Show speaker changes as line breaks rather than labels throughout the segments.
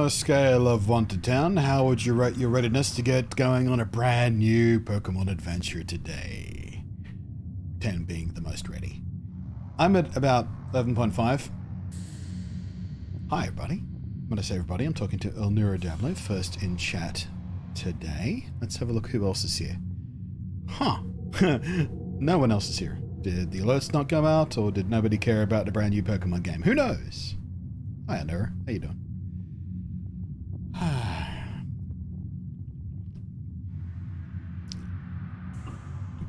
a scale of 1 to 10, how would you rate your readiness to get going on a brand new Pokemon adventure today? 10 being the most ready. I'm at about 11.5. Hi, everybody. When I say everybody, I'm talking to Elnura Dablo, first in chat today. Let's have a look who else is here. Huh. No one else is here. Did the alerts not go out, or did nobody care about the brand new Pokemon game? Who knows? Hi, Elnura. How you doing?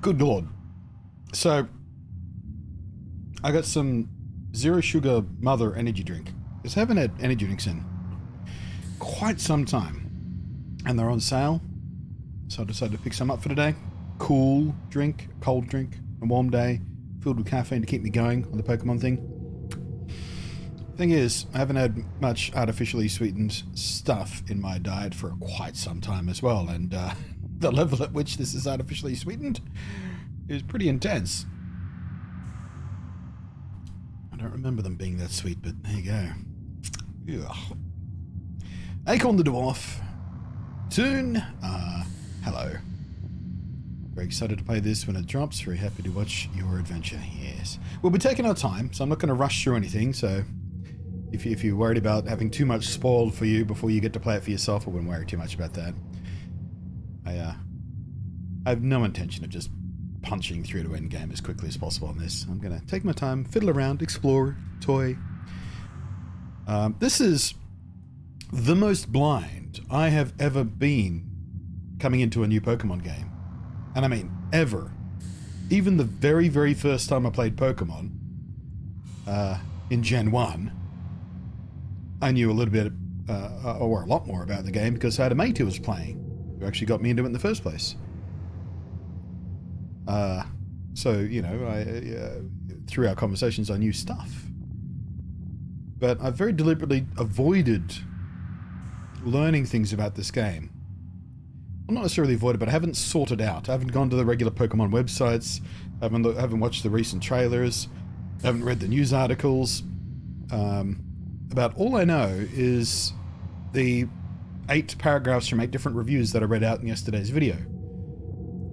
Good Lord. So, I got some zero sugar mother energy drink. Because I haven't had energy drinks in quite some time. And they're on sale. So I decided to pick some up for today. Cool drink, cold drink, a warm day, filled with caffeine to keep me going on the Pokemon thing. Thing is, I haven't had much artificially sweetened stuff in my diet for quite some time as well. And the level at which this is artificially sweetened is pretty intense. I don't remember them being that sweet, but there you go. Ugh. Acorn the Dwarf. Toon. Hello. Very excited to play this when it drops. Very happy to watch your adventure. Yes. We'll be taking our time, so I'm not going to rush through anything. So if you're worried about having too much spoiled for you before you get to play it for yourself, I wouldn't worry too much about that. I have no intention of just punching through to endgame as quickly as possible on this. I'm going to take my time, fiddle around, explore, toy. This is the most blind I have ever been coming into a new Pokemon game. And I mean, ever. Even the very, very first time I played Pokemon, in Gen 1, I knew a little bit, or a lot more about the game because I had a mate who was playing, who actually got me into it in the first place. So, you know, through our conversations, I knew stuff. But I've very deliberately avoided learning things about this game. Well, not necessarily avoided, but I haven't sorted out. I haven't gone to the regular Pokemon websites. I haven't watched the recent trailers. I haven't read the news articles. About all I know is the 8 paragraphs from 8 different reviews that I read out in yesterday's video.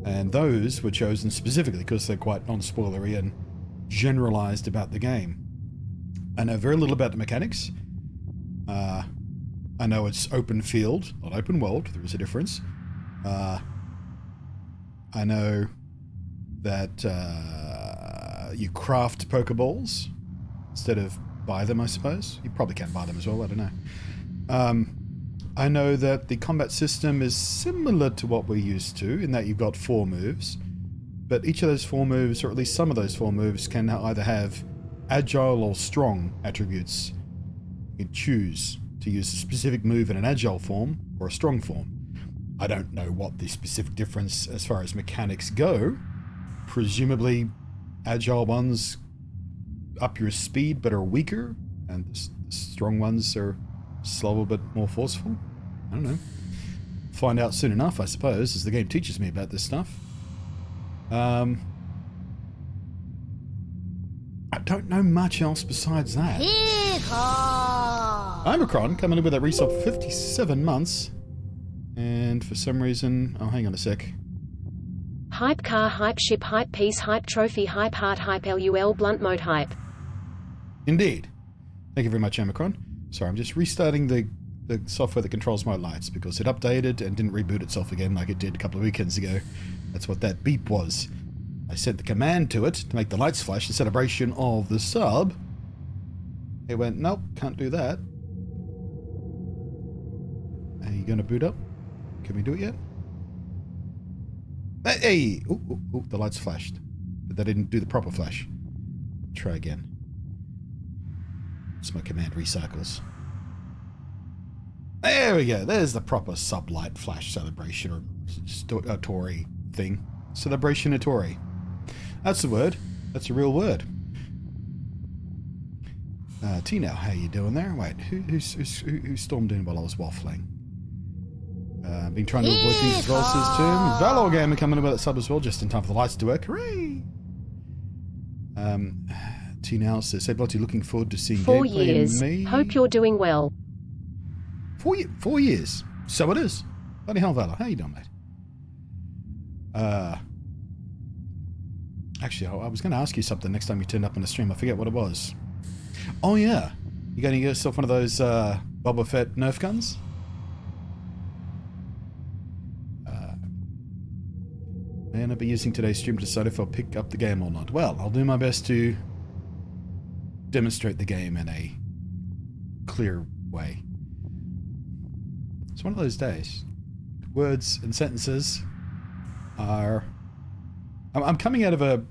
And those were chosen specifically because they're quite non-spoilery and generalized about the game. I know very little about the mechanics. I know it's open field, not open world. There is a difference. I know that you craft Pokeballs instead of buy them, I suppose. You probably can buy them as well, I don't know. I know that the combat system is similar to what we're used to, in that you've got 4 moves, but each of those 4 moves, or at least some of those 4 moves, can either have agile or strong attributes. You can choose to use a specific move in an agile form or a strong form. I don't know what the specific difference as far as mechanics go. Presumably agile ones up your speed but are weaker, and the strong ones are slower but more forceful. I don't know. Find out soon enough, I suppose, as the game teaches me about this stuff. I don't know much else besides that. Omicron coming in with that resub for 57 months. And for some reason... Oh, hang on a sec.
Hype car, hype ship, hype piece, hype trophy, hype heart, hype LUL, blunt mode hype.
Indeed. Thank you very much, Omicron. Sorry, I'm just restarting the software that controls my lights because it updated and didn't reboot itself again like it did a couple of weekends ago. That's what that beep was. I sent the command to it to make the lights flash in celebration of the sub. It went, nope, can't do that. Are you going to boot up? Can we do it yet? Hey! Ooh, the lights flashed. But they didn't do the proper flash. Try again. It's my command recycles. There we go. There's the proper sublight flash celebration or Tori thing. Celebration Tori. That's the word. That's a real word. Tino, how you doing there? Wait, who stormed in while I was waffling? Been trying to avoid these as well, says Tim. Valor Gamer coming in with that sub as well, just in time for the lights to work. Hooray! Tino says, hey, Blotty, looking forward to seeing
4
gameplay
years.
in me.
Hope you're doing well.
4 years. So it is. Bloody hell, Valor. How you doing, mate? Actually, I was going to ask you something next time you turned up on the stream. I forget what it was. Oh, yeah. You going to get yourself one of those Boba Fett Nerf guns? Man, I'll be using today's stream to decide if I'll pick up the game or not. Well, I'll do my best to demonstrate the game in a clear way. It's one of those days. Words and sentences are... I'm coming out of a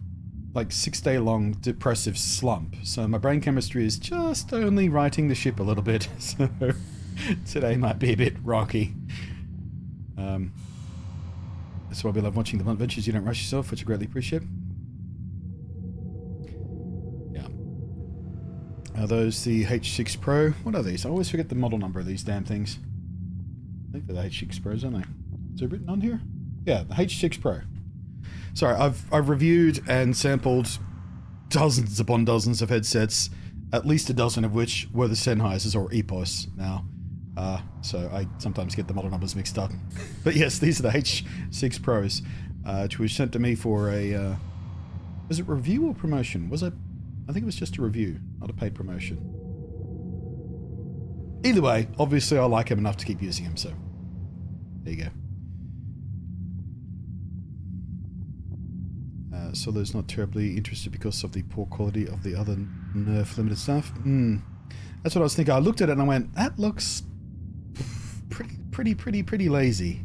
6-day long depressive slump, so my brain chemistry is just only righting the ship a little bit, so today might be a bit rocky. That's why we love watching the Blunt Ventures. You don't rush yourself, which I greatly appreciate. Yeah. Are those the H6 Pro? What are these? I always forget the model number of these damn things. I think they're the H6 Pros, aren't they? Is it written on here? Yeah, the H6 Pro. Sorry, I've reviewed and sampled dozens upon dozens of headsets, at least a dozen of which were the Sennheisers or EPOS now. So I sometimes get the model numbers mixed up. But yes, these are the H6 Pros, which was sent to me for a... was it review or promotion? Was it... I think it was just a review, not a paid promotion. Either way, obviously I like him enough to keep using him, so... there you go. So there's not terribly interested because of the poor quality of the other Nerf limited stuff. That's what I was thinking. I looked at it and I went, that looks pretty lazy.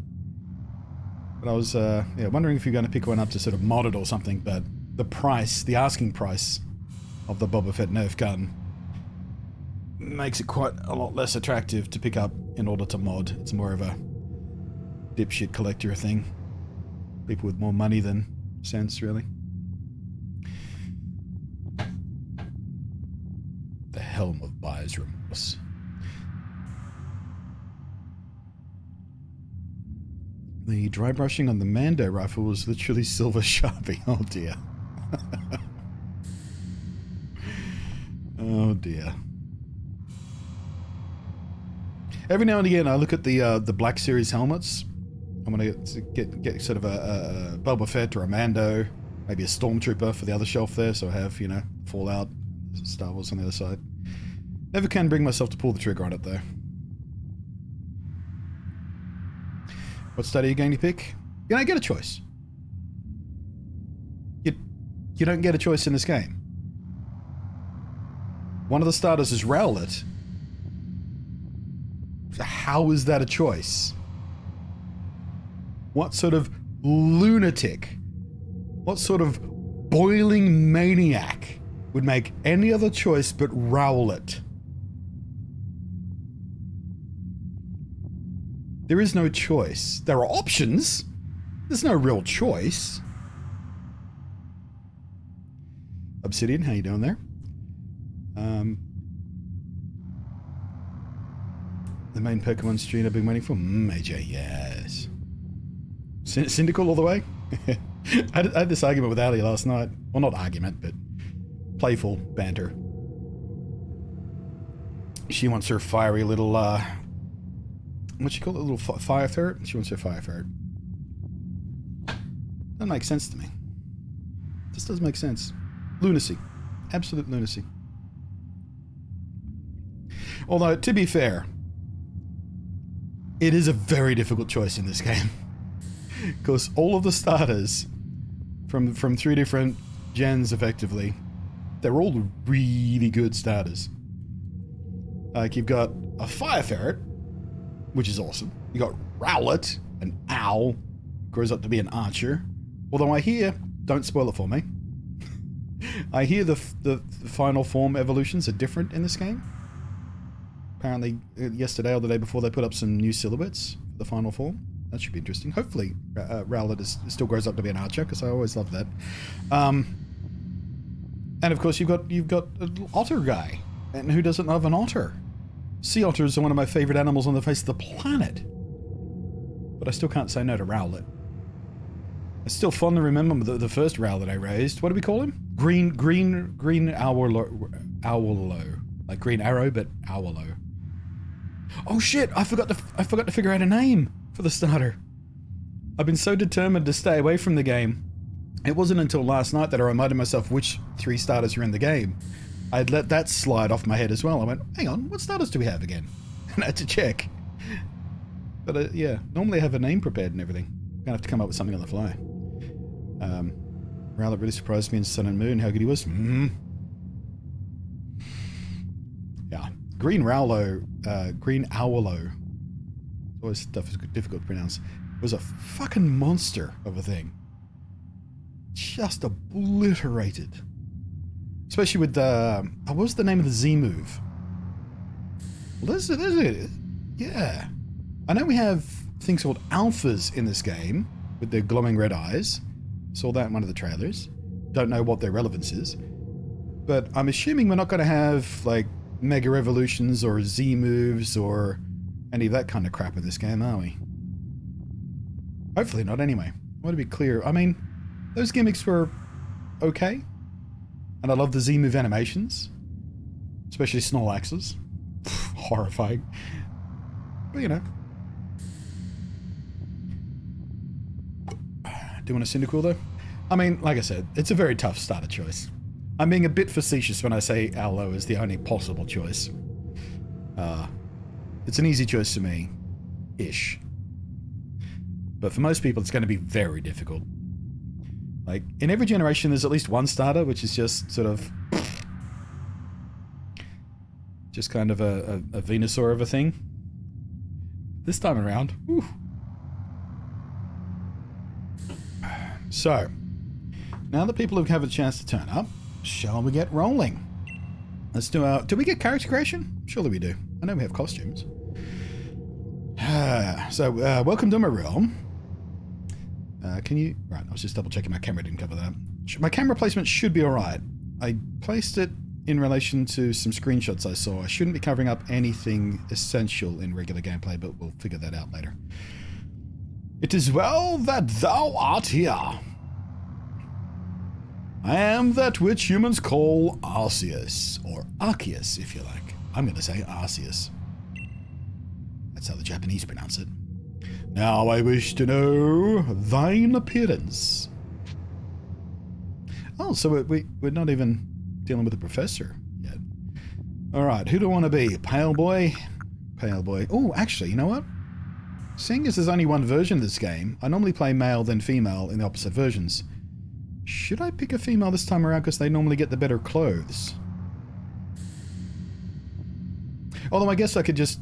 But I was wondering if you're going to pick one up to sort of mod it or something, but the price, the asking price of the Boba Fett Nerf gun makes it quite a lot less attractive to pick up in order to mod. It's more of a dipshit collector thing. People with more money than sense, really. The helm of buyer's remorse. The dry brushing on the Mando rifle was literally silver Sharpie. Oh dear. Oh dear. Every now and again I look at the Black Series helmets. I'm gonna get sort of a Boba Fett or a Mando, maybe a Stormtrooper for the other shelf there, so I have, you know, Fallout, Star Wars on the other side. Never can bring myself to pull the trigger on it though. What stat are you going to pick? You don't get a choice. You don't get a choice in this game. One of the starters is Rowlet. So how is that a choice? What sort of lunatic, what sort of boiling maniac would make any other choice but Rowlet? There is no choice. There are options. There's no real choice. Obsidian, how you doing there? The main Pokemon stream I've been waiting for? AJ, yes. Syndical all the way? I had this argument with Ali last night. Well, not argument, but playful banter. She wants her fiery little, what'd she call it? A little fire ferret? She wants her fire ferret. Doesn't make sense to me. Just doesn't make sense. Lunacy. Absolute lunacy. Although, to be fair, it is a very difficult choice in this game. Because all of the starters from 3 different gens, effectively, they're all really good starters. Like, you've got a fire ferret, which is awesome. You got Rowlet, an owl, grows up to be an archer. Although I hear, don't spoil it for me, I hear the final form evolutions are different in this game. Apparently, yesterday or the day before, they put up some new silhouettes for the final form. That should be interesting. Hopefully, Rowlet still grows up to be an archer, because I always love that. And of course, you've got a little otter guy, and who doesn't love an otter? Sea otters are one of my favorite animals on the face of the planet. But I still can't say no to Rowlet. I still fondly remember the first Rowlet I raised. What do we call him? Green Owlo. Like Green Arrow, but Owlo. Oh shit! I forgot to figure out a name for the starter. I've been so determined to stay away from the game. It wasn't until last night that I reminded myself which 3 starters are in the game. I'd let that slide off my head as well. I went, hang on, what starters do we have again? And I had to check. But yeah, normally I have a name prepared and everything. I'm gonna have to come up with something on the fly. Rowlet really surprised me in Sun and Moon, how good he was. Yeah. Green Owlo. Always stuff is difficult to pronounce. Was a fucking monster of a thing. Just obliterated. Especially with the... what was the name of the Z move? Well, there's it. Yeah. I know we have things called alphas in this game with their glowing red eyes. Saw that in one of the trailers. Don't know what their relevance is. But I'm assuming we're not going to have, like, Mega Evolutions or Z moves or any of that kind of crap in this game, are we? Hopefully not, anyway. I want to be clear. I mean, those gimmicks were okay. And I love the Z move animations. Especially Snorlax's. Horrifying. But, you know. Do you want a Cyndaquil, though? I mean, like I said, it's a very tough starter choice. I'm being a bit facetious when I say Aloe is the only possible choice. It's an easy choice for me. Ish. But for most people, it's going to be very difficult. Like, in every generation, there's at least one starter, which is just sort of... just kind of a Venusaur of a thing. This time around, whew. So, now that people have had a chance to turn up, shall we get rolling? Let's do our... Do we get character creation? Surely we do. I know we have costumes. So, welcome to my realm. Can you... Right, I was just double checking my camera didn't cover that. My camera placement should be alright. I placed it in relation to some screenshots I saw. I shouldn't be covering up anything essential in regular gameplay, but we'll figure that out later. It is well that thou art here. I am that which humans call Arceus, or Arceus, if you like. I'm going to say Arceus. That's how the Japanese pronounce it. Now I wish to know thine appearance. Oh, so we're not even dealing with the professor yet. Alright, who do I want to be? Pale boy? Pale boy. Oh, actually, you know what? Seeing as there's only one version of this game, I normally play male then female in the opposite versions. Should I pick a female this time around because they normally get the better clothes? Although I guess I could just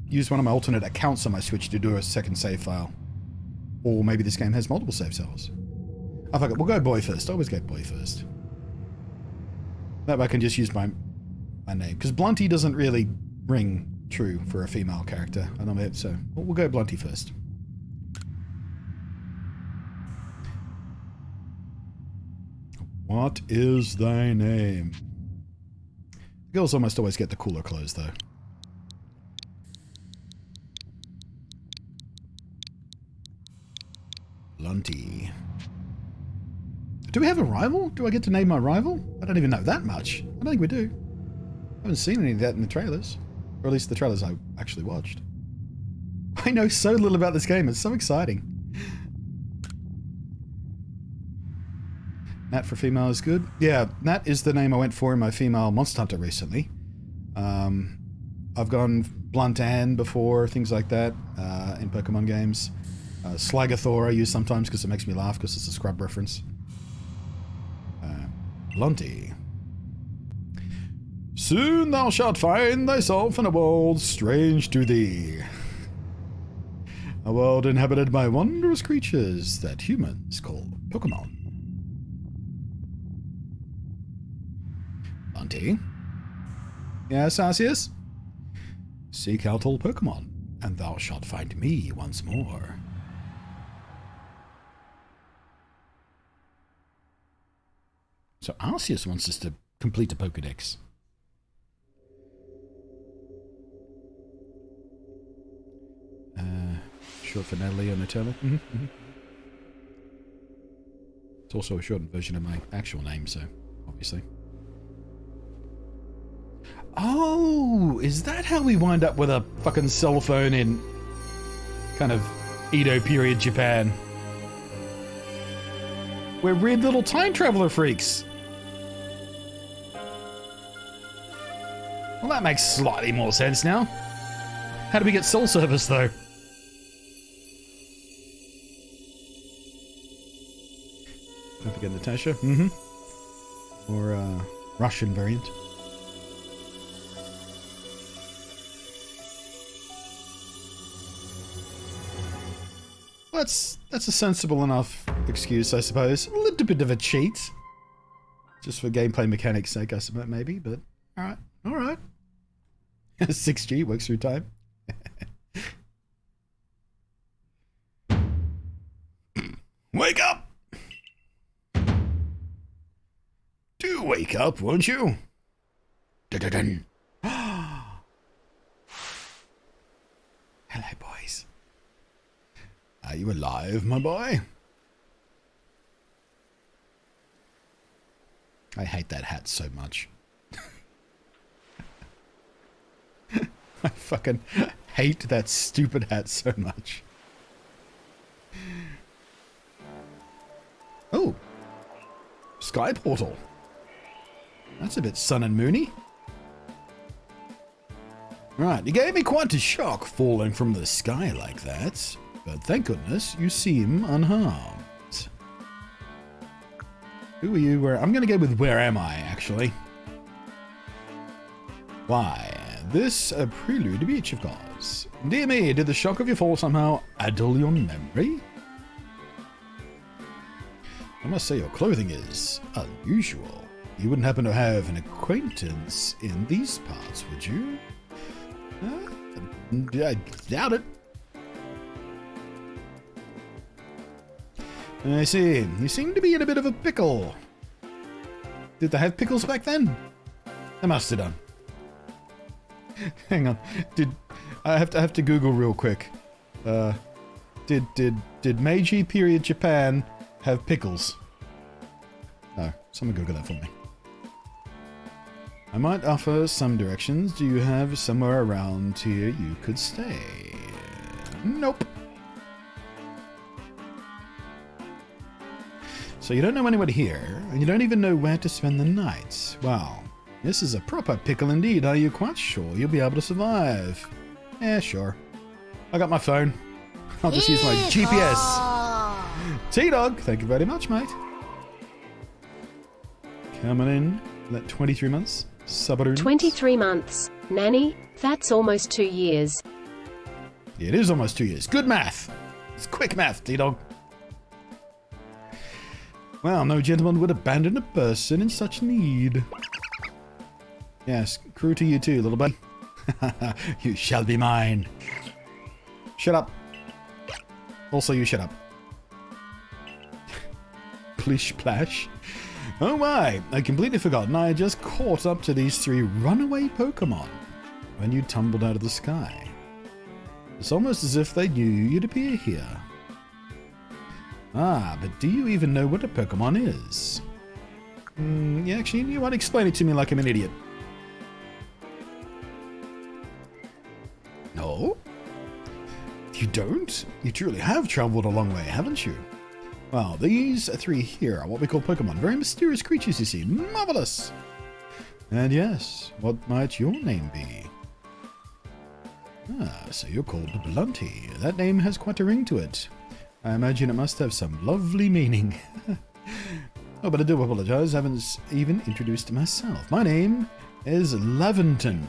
use one of my alternate accounts on my Switch to do a second save file. Or maybe this game has multiple save files. I forgot. We'll go boy first. I always go boy first. That way I can just use my name. Because Blunty doesn't really ring true for a female character. I don't know, so we'll go Blunty first. What is thy name? The girls almost always get the cooler clothes, though. Blunty. Do we have a rival? Do I get to name my rival? I don't even know that much. I don't think we do. I haven't seen any of that in the trailers. Or at least the trailers I actually watched. I know so little about this game. It's so exciting. Nat for female is good. Yeah, Nat is the name I went for in my female Monster Hunter recently. I've gone Blunt Ann before, things like that, in Pokemon games. Slagathor I use sometimes because it makes me laugh because it's a Scrub reference. Blunty. Soon thou shalt find thyself in a world strange to thee. A world inhabited by wondrous creatures that humans call Pokemon. Blunty. Yes, Arceus? Seek out all Pokemon, and thou shalt find me once more. So Arceus wants us to complete a Pokedex. Short for Natalie and Nutella. It's also a shortened version of my actual name, so obviously. Oh, is that how we wind up with a fucking cell phone in kind of Edo period Japan? We're weird little time traveler freaks. Well, that makes slightly more sense now. How do we get cell service, though? Don't forget Natasha. Or Russian variant. That's a sensible enough excuse, I suppose. A little bit of a cheat. Just for gameplay mechanics' sake, I suppose, maybe, but alright. Alright. 6G works through time. Wake up! Do wake up, won't you? Dun-dun-dun. Hello, boys. Are you alive, my boy? I hate that hat so much. I fucking hate that stupid hat so much. Oh. Sky portal. That's a bit sun and moony. Right, you gave me quite a shock falling from the sky like that. But thank goodness you seem unharmed. Who are you? I'm going to go with where am I, actually. Why, this a prelude beach, of course. Dear me, did the shock of your fall somehow addle your memory? I must say your clothing is unusual. You wouldn't happen to have an acquaintance in these parts, would you? I doubt it. I see. You seem to be in a bit of a pickle. Did they have pickles back then? They must have done. Hang on. I have to Google real quick. Did Meiji period Japan have pickles? No, someone Google that for me. I might offer some directions. Do you have somewhere around here you could stay? Nope. So you don't know anybody here, and you don't even know where to spend the night. Wow, this is a proper pickle indeed. Are you quite sure you'll be able to survive? Yeah, sure. I got my phone. I'll just use my GPS. T-Dog, thank you very much, mate. Coming in, that 23 months. Subaru.
23 months. Nanny, that's almost 2 years.
It is almost 2 years. Good math. It's quick math, T-Dog. Well, no gentleman would abandon a person in such need. Yes, crew to you too, little buddy. You shall be mine. Shut up. Also, you shut up. Plish splash. Oh my, I'd completely forgotten I had just caught up to these 3 runaway Pokemon when you tumbled out of the sky. It's almost as if they knew you'd appear here. Ah, but do you even know what a Pokemon is? Yeah, actually, you want to explain it to me like I'm an idiot. No? You don't? You truly have traveled a long way, haven't you? Well, these 3 here are what we call Pokemon. Very mysterious creatures, you see. Marvelous! And yes, what might your name be? Ah, so you're called Blunty. That name has quite a ring to it. I imagine it must have some lovely meaning. Oh, but I do apologize. I haven't even introduced myself. My name is Laventon.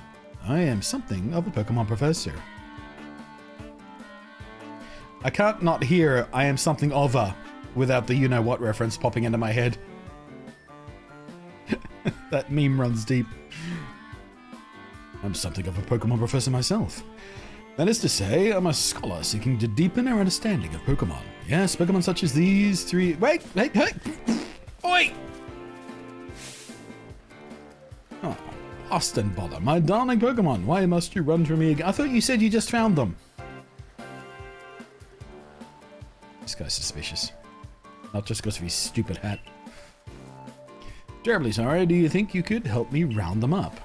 I am something of a Pokemon professor. I can't not hear I am something of a without the you-know-what reference popping into my head. That meme runs deep. I'm something of a Pokemon professor myself. That is to say, I'm a scholar seeking to deepen our understanding of Pokemon. Yes, Pokemon such as these 3... Wait! Oi! Oh, lost and bother. My darling Pokemon, why must you run from me again? I thought you said you just found them. This guy's suspicious. Not just because of his stupid hat. Terribly sorry. Do you think you could help me round them up?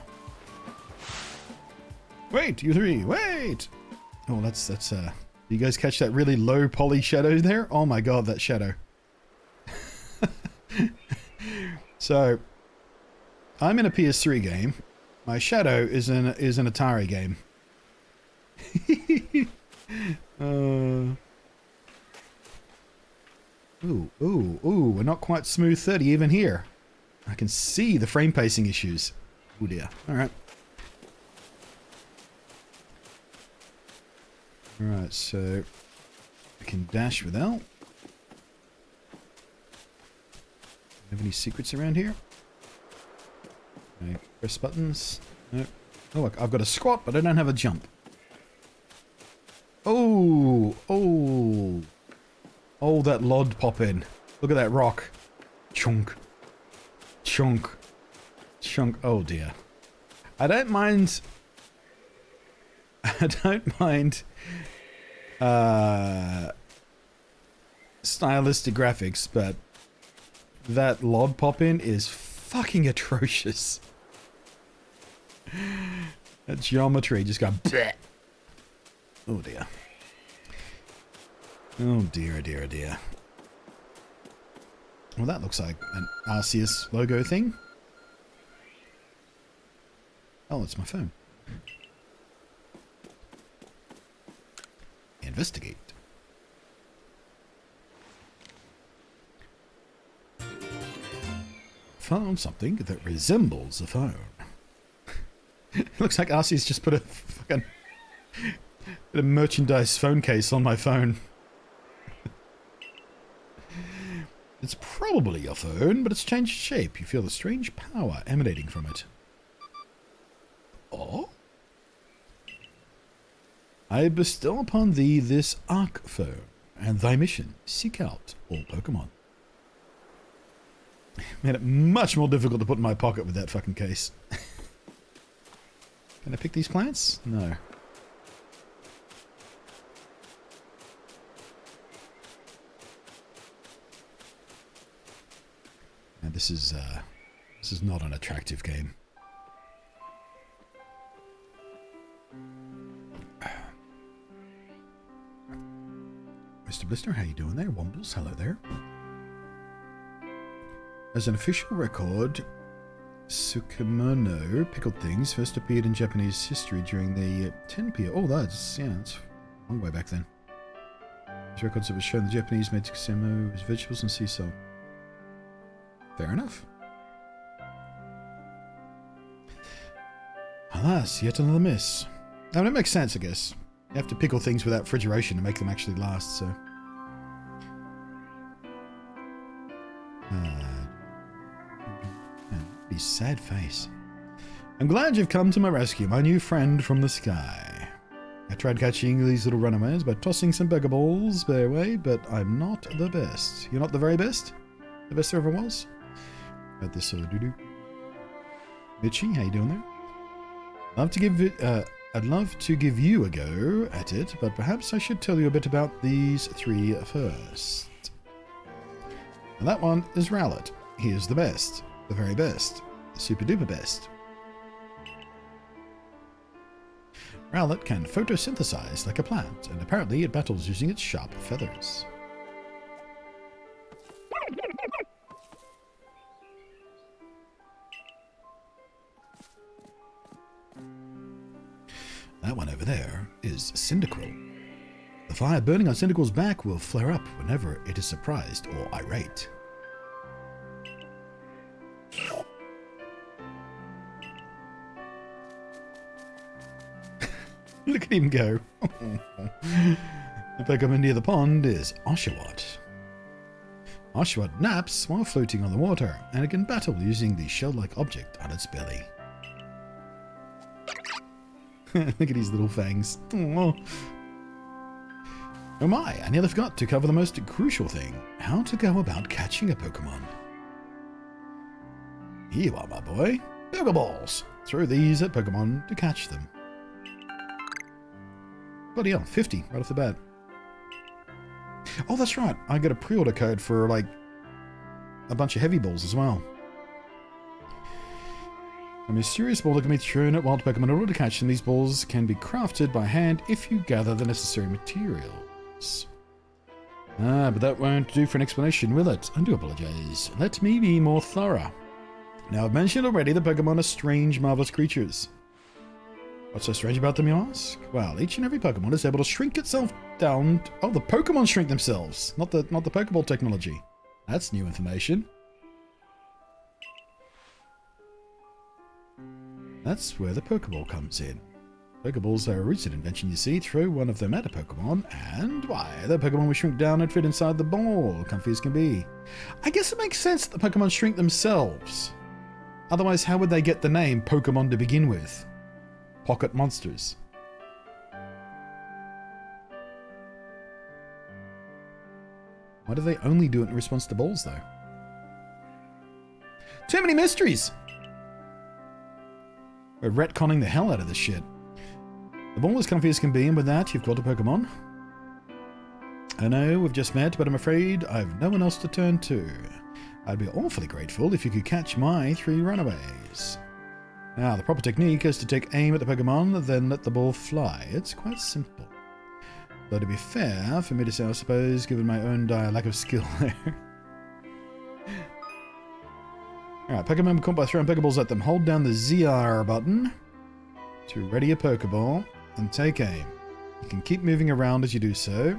Wait, you three, wait! Oh, that's, you guys catch that really low poly shadow there? Oh my god, that shadow. So, I'm in a PS3 game. My shadow is an Atari game. Ooh, we're not quite smooth 30 even here. I can see the frame pacing issues. Oh dear. Alright. Alright, so I can dash without. Have any secrets around here? Okay, press buttons. Nope. Oh look, I've got a squat, but I don't have a jump. Oh, that LOD pop in. Look at that rock. Chunk. Chunk. Chunk. Oh dear. I don't mind stylistic graphics, but that LOD pop in is fucking atrocious. That geometry just got bleh. Oh dear. Oh dear, dear, dear. Well, that looks like an Arceus logo thing. Oh, it's my phone. Investigate. Found something that resembles a phone. It looks like Arceus just put a fucking merchandise phone case on my phone. It's probably your phone, but it's changed shape. You feel a strange power emanating from it. Oh? I bestow upon thee this Arc phone, and thy mission, seek out all Pokemon. Made it much more difficult to put in my pocket with that fucking case. Can I pick these plants? No. And this is not an attractive game. Mr. Blister, how you doing there? Wombles, hello there. As an official record, Tsukumono pickled things first appeared in Japanese history during the 10 period. Oh, that's a long way back then. These records that were shown the Japanese made Tsukumono with vegetables and sea salt. Fair enough. Alas, yet another miss. I mean, it makes sense, I guess. You have to pickle things without refrigeration to make them actually last, so... Pretty sad face. I'm glad you've come to my rescue, my new friend from the sky. I tried catching these little runaways by tossing some Pokeballs their way, but I'm not the best. You're not the very best? The best there ever was? Got this doo-doo. Mitchie, how you doing there? I'd love to give you a go at it, but perhaps I should tell you a bit about these three first. And that one is Rowlet. He is the best. The very best. The super duper best. Rowlet can photosynthesize like a plant, and apparently it battles using its sharp feathers. That one over there is Cyndaquil. The fire burning on Cyndaquil's back will flare up whenever it is surprised or irate. Look at him go. The Pokemon near the pond is Oshawott. Oshawott naps while floating on the water, and it can battle using the shell-like object on its belly. Look at his little fangs. Oh my, I nearly forgot to cover the most crucial thing. How to go about catching a Pokemon. Here you are, my boy. Pokeballs. Throw these at Pokemon to catch them. Bloody hell, 50 right off the bat. Oh, that's right. I got a pre-order code for, like, a bunch of heavy balls as well. A mysterious ball that can be thrown at wild Pokemon in order to catch them. These balls can be crafted by hand if you gather the necessary materials. Ah, but that won't do for an explanation, will it? I do apologize. Let me be more thorough. Now, I've mentioned already that Pokemon are strange, marvelous creatures. What's so strange about them, you ask? Well, each and every Pokemon is able to shrink itself down... Oh, the Pokemon shrink themselves, not the Pokeball technology. That's new information. That's where the Pokeball comes in. Pokeballs are a recent invention, you see. Throw one of them at a Pokemon, and why? The Pokemon will shrink down and fit inside the ball, comfy as can be. I guess it makes sense that the Pokemon shrink themselves. Otherwise, how would they get the name Pokemon to begin with? Pocket monsters. Why do they only do it in response to balls, though? Too many mysteries! We're retconning the hell out of this shit. The ball is comfy as can be, and with that, you've caught a Pokemon. I know, we've just met, but I'm afraid I've no one else to turn to. I'd be awfully grateful if you could catch my 3 runaways. Now, the proper technique is to take aim at the Pokemon, then let the ball fly. It's quite simple. Though to be fair, for me to say, I suppose, given my own dire lack of skill there. Alright, Pokemon caught by throwing Pokeballs at them. Hold down the ZR button to ready a Pokeball and take aim. You can keep moving around as you do so.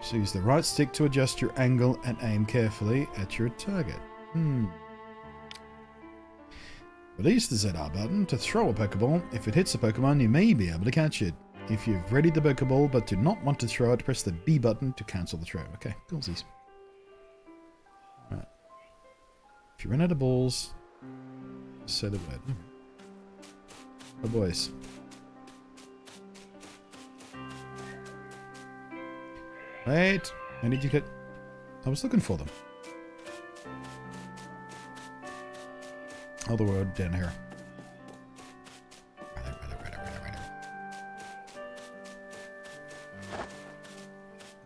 So use the right stick to adjust your angle and aim carefully at your target. Release the ZR button to throw a Pokeball. If it hits a Pokemon, you may be able to catch it. If you've readied the Pokeball but do not want to throw it, press the B button to cancel the throw. Okay, coolsies. Right. If you run out of balls, say the word. Oh, boys. Wait, I need you to get... I was looking for them. Oh, the word down here.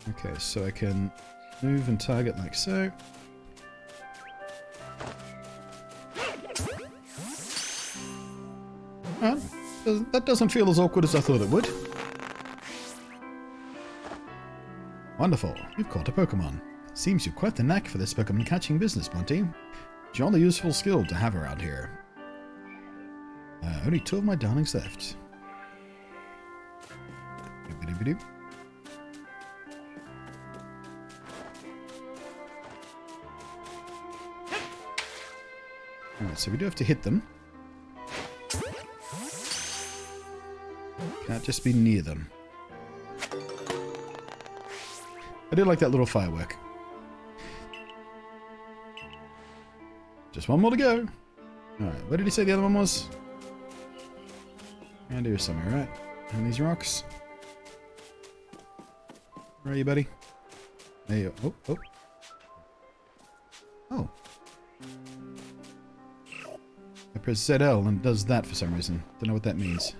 Okay, so I can move and target like so. That doesn't feel as awkward as I thought it would. Wonderful, you've caught a Pokemon. Seems you've quite the knack for this Pokemon catching business, Bunty. Jolly useful skill to have around here. Only 2 of my darlings left. Alright, so we do have to hit them. Can't just be near them. I do like that little firework. Just one more to go. Alright, where did he say the other one was? And here's somewhere, right? And these rocks. Where are you, buddy? There you go. Oh, oh. Oh. I press ZL and it does that for some reason. Don't know what that means.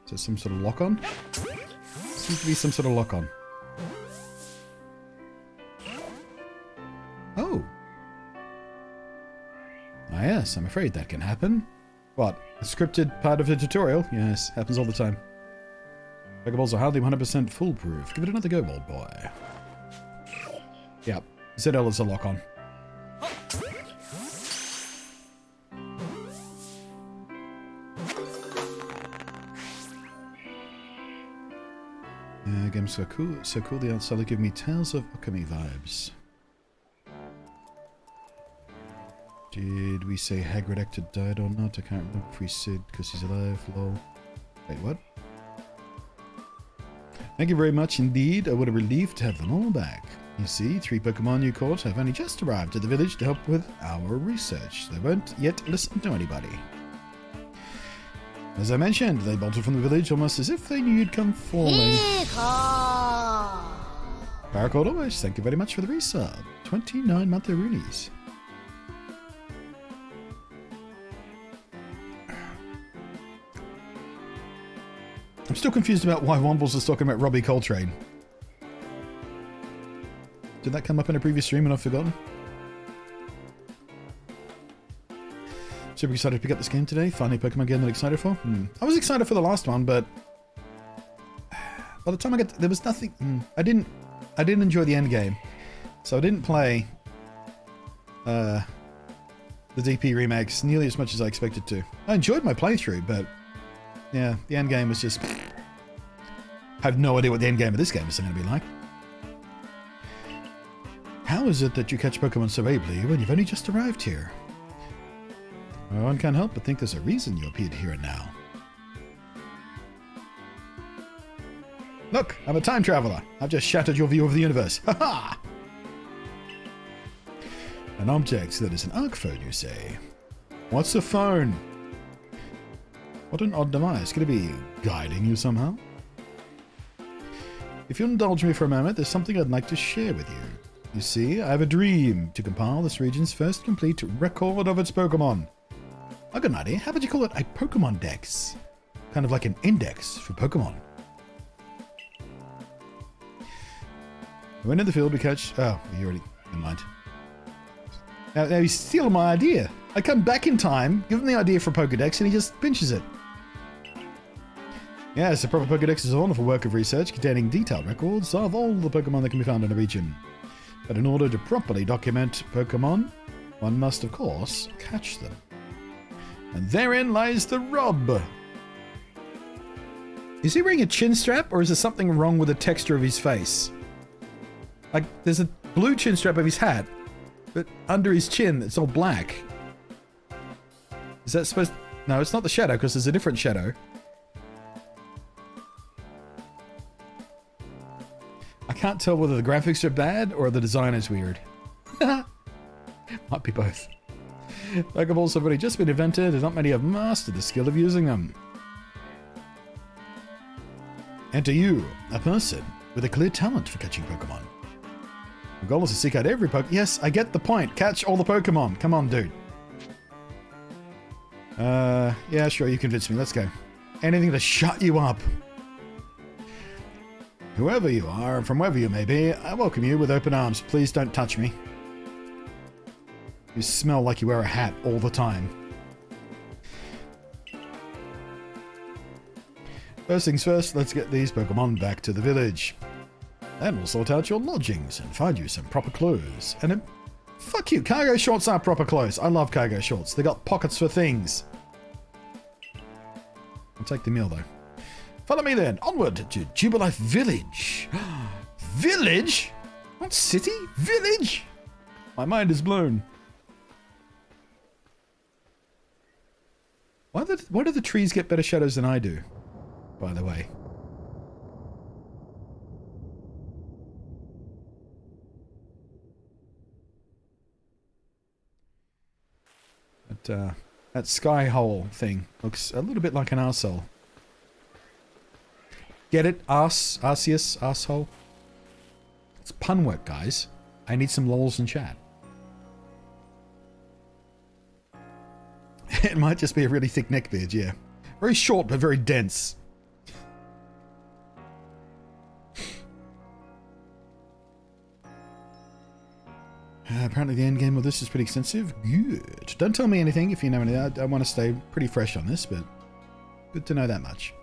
Is it some sort of lock-on? Seems to be some sort of lock-on. Oh. Ah yes, I'm afraid that can happen. What? A scripted part of the tutorial? Yes, happens all the time. Pokeballs are hardly 100% foolproof. Give it another go, old boy. Yep, ZL is a lock-on. Game's so cool. The outsider give me Tales of Okami vibes. Did we say Hagrid actor died or not? I can't remember if we said because he's alive. Lol. Wait, what? Thank you very much indeed. I would have relieved to have them all back. You see, 3 Pokemon you caught have only just arrived at the village to help with our research. They won't yet listen to anybody. As I mentioned, they bolted from the village almost as if they knew you'd come falling. Paracord always, thank you very much for the resub. 29 monthly roonies. I'm still confused about why Wombles is talking about Robbie Coltrane. Did that come up in a previous stream and I've forgotten? Super excited to pick up this game today. Finally, Pokemon game that I'm excited for. I was excited for the last one, but by the time I got there was nothing. I didn't enjoy the end game, so I didn't play the DP remakes nearly as much as I expected to. I enjoyed my playthrough, but yeah, the end game was just. I have no idea what the end game of this game is going to be like. How is it that you catch Pokemon so ably when you've only just arrived here? Well, one can't help but think there's a reason you appeared here and now. Look, I'm a time traveler. I've just shattered your view of the universe. Ha ha! An object that is an arc phone, you say? What's a phone? What an odd device. Could it be guiding you somehow? If you'll indulge me for a moment, there's something I'd like to share with you. You see, I have a dream to compile this region's first complete record of its Pokemon. I got an idea. How would you call it a Pokemon Dex? Kind of like an index for Pokemon. We went in the field, we catch... Oh, you already... Never mind. Now he's stealing my idea. I come back in time, give him the idea for a Pokedex, and he just pinches it. Yes, a proper Pokedex is a wonderful work of research containing detailed records of all the Pokemon that can be found in a region. But in order to properly document Pokemon, one must, of course, catch them. And therein lies the rub. Is he wearing a chin strap, or is there something wrong with the texture of his face? Like, there's a blue chin strap of his hat, but under his chin, it's all black. Is that supposed... No, it's not the shadow, because there's a different shadow. I can't tell whether the graphics are bad, or the design is weird. Might be both. Pokeballs have only just been invented, and not many have mastered the skill of using them. Enter you, a person with a clear talent for catching Pokemon. The goal is to seek out every Pokemon. Yes, I get the point. Catch all the Pokemon. Come on, dude. Yeah, sure, you convinced me. Let's go. Anything to shut you up. Whoever you are, and from wherever you may be, I welcome you with open arms. Please don't touch me. You smell like you wear a hat all the time. First things first, let's get these Pokemon back to the village. Then we'll sort out your lodgings and find you some proper clothes. And fuck you, cargo shorts are proper clothes. I love cargo shorts. They got pockets for things. I'll take the meal though. Follow me then, onward to Jubilife Village. Village? Not city? Village? My mind is blown. Why do the trees get better shadows than I do, by the way? That sky hole thing looks a little bit like an arsehole. Get it? Arceus? Arsehole? It's pun work, guys. I need some lols in chat. It might just be a really thick neckbeard, yeah. Very short, but very dense. Apparently the end game of this is pretty extensive. Good. Don't tell me anything if you know anything. I want to stay pretty fresh on this, but good to know that much.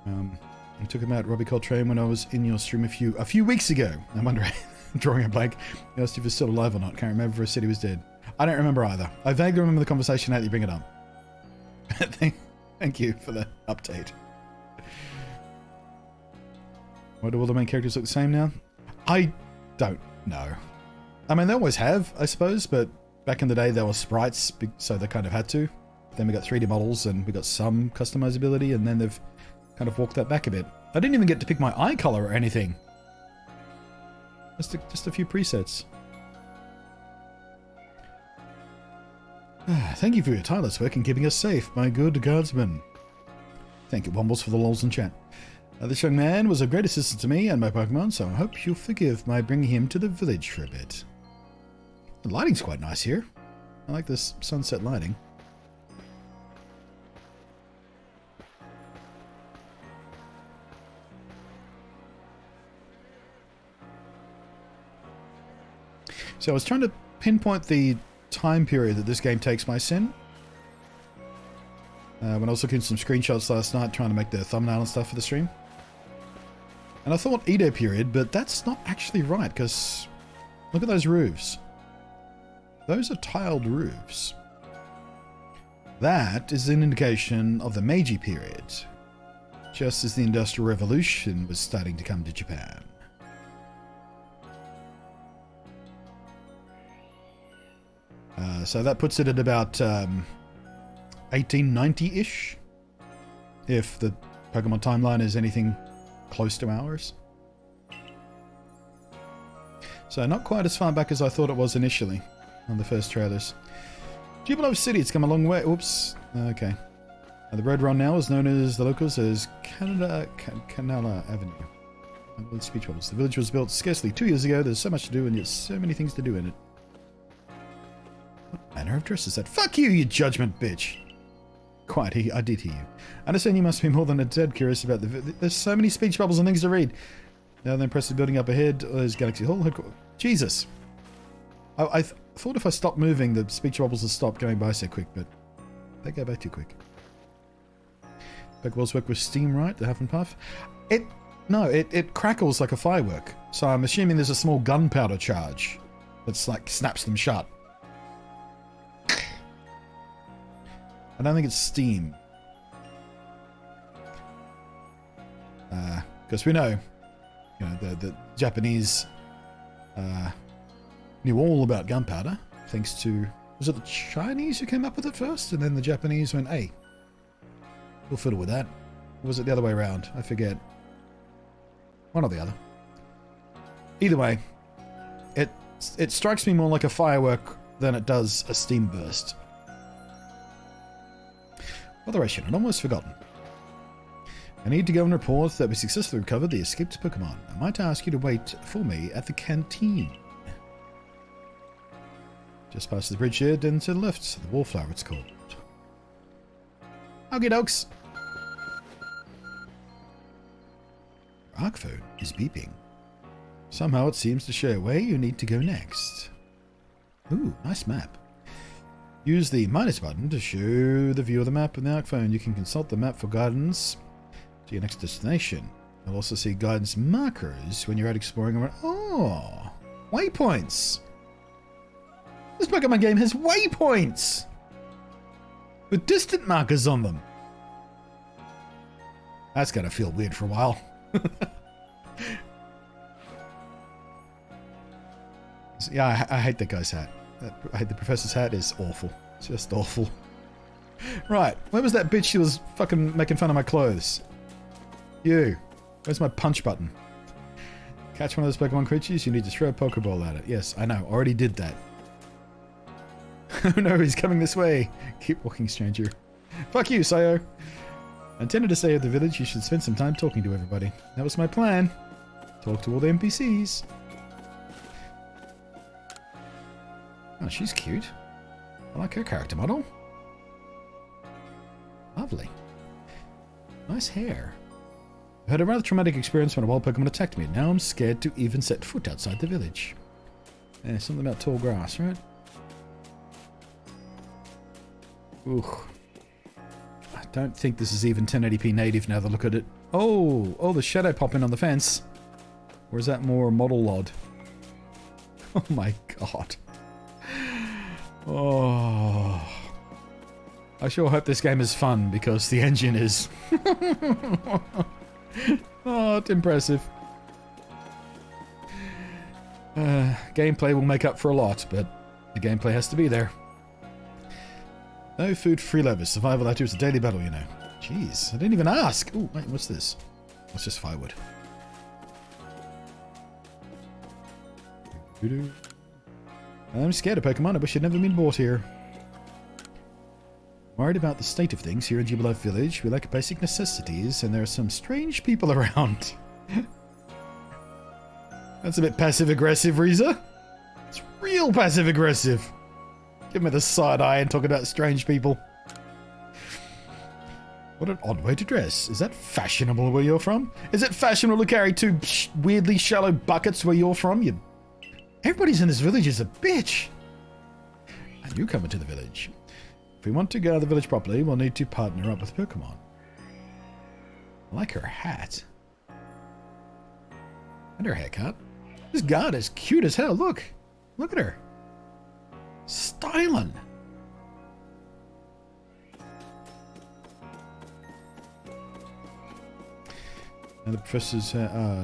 I took him out Robbie Coltrane when I was in your stream a few weeks ago. I'm wondering, drawing a blank. He asked if he was still alive or not. Can't remember if he said he was dead. I don't remember either. I vaguely remember the conversation now that you bring it up. Thank you for the update. Why do all the main characters look the same now? I don't know. I mean, they always have, I suppose, but back in the day there were sprites, so they kind of had to. Then we got 3D models and we got some customizability, and then they've kind of walked that back a bit. I didn't even get to pick my eye color or anything. Just a few presets. Thank you for your tireless work in keeping us safe, my good guardsman. Thank you, Wombles, for the lols in chat. This young man was a great assistance to me and my Pokemon, so I hope you'll forgive my bringing him to the village for a bit. The lighting's quite nice here. I like this sunset lighting. So I was trying to pinpoint the time period that this game takes place in, when I was looking at some screenshots last night trying to make the thumbnail and stuff for the stream. And I thought Edo period, but that's not actually right, because look at those roofs. Those are tiled roofs. That is an indication of the Meiji period, just as the Industrial Revolution was starting to come to Japan. So that puts it at about 1890-ish, if the Pokemon timeline is anything close to ours. So not quite as far back as I thought it was initially on the first trailers. Jubilee City, it's come a long way. Oops. Okay. The road we're on now is known as the locals as Canala Avenue. Speech bubbles. The village was built scarcely 2 years ago. There's so much to do and yet so many things to do in it. What manner of dress is that? Fuck you, you judgment bitch! Quite, I did hear you. I understand you must be more than a dead curious about there's so many speech bubbles and things to read. Now the impressive building up ahead, there's Galaxy Hall. Jesus! I thought if I stopped moving, the speech bubbles would stop going by so quick, but they go by too quick. Pokeballs work with steam, right? The Huff and Puff? No, it crackles like a firework. So I'm assuming there's a small gunpowder charge that's like snaps them shut. I don't think it's steam. Because we know, you know, the Japanese knew all about gunpowder, thanks to, was it the Chinese who came up with it first? And then the Japanese went, hey, we'll fiddle with that. Or was it the other way around? I forget. One or the other. Either way, it strikes me more like a firework than it does a steam burst. Botheration, I'd almost forgotten. I need to go and report that we successfully recovered the escaped Pokemon. I might ask you to wait for me at the canteen. Just past the bridge here, then to the left, the Wallflower it's called. Okie dokes. Your arc phone is beeping. Somehow it seems to show where you need to go next. Ooh, nice map. Use the minus button to show the view of the map in the arc phone. You can consult the map for guidance to your next destination. You'll also see guidance markers when you're out exploring around. Oh, waypoints! This Pokemon game has waypoints! With distant markers on them. That's gonna feel weird for a while. Yeah, I hate that guy's hat. I hate the professor's hat. Is awful. It's just awful. Right, where was that bitch she was fucking making fun of my clothes? You. Where's my punch button? Catch one of those Pokemon creatures, you need to throw a Pokeball at it. Yes, I know. Already did that. Oh no, he's coming this way. Keep walking, stranger. Fuck you, Sayo. I intended to say at the village you should spend some time talking to everybody. That was my plan. Talk to all the NPCs. Oh, she's cute. I like her character model. Lovely. Nice hair. I had a rather traumatic experience when a wild Pokemon attacked me. Now I'm scared to even set foot outside the village. Yeah, something about tall grass, right? Ooh. I don't think this is even 1080p native now that I look at it. Oh, the shadow popping on the fence. Or is that more model LOD? Oh my god. Oh. I sure hope this game is fun because the engine is... Oh, it's impressive. Gameplay will make up for a lot, but the gameplay has to be there. No food for freelovers. Survival out here is a daily battle, you know. Jeez, I didn't even ask. Oh, wait, what's this? What's just firewood? I'm scared of Pokemon. I wish I'd never been brought here. Worried about the state of things here in Jubilee Village. We lack basic necessities, and there are some strange people around. That's a bit passive-aggressive, Reza. It's real passive-aggressive. Give me the side eye and talk about strange people. What an odd way to dress. Is that fashionable where you're from? Is it fashionable to carry two weirdly shallow buckets where you're from? Everybody's in this village is a bitch. And you come into the village. If we want to guard the village properly, we'll need to partner up with Pokemon. I like her hat. And her haircut. This guard is cute as hell. Look. Look at her. Styling. And the professor's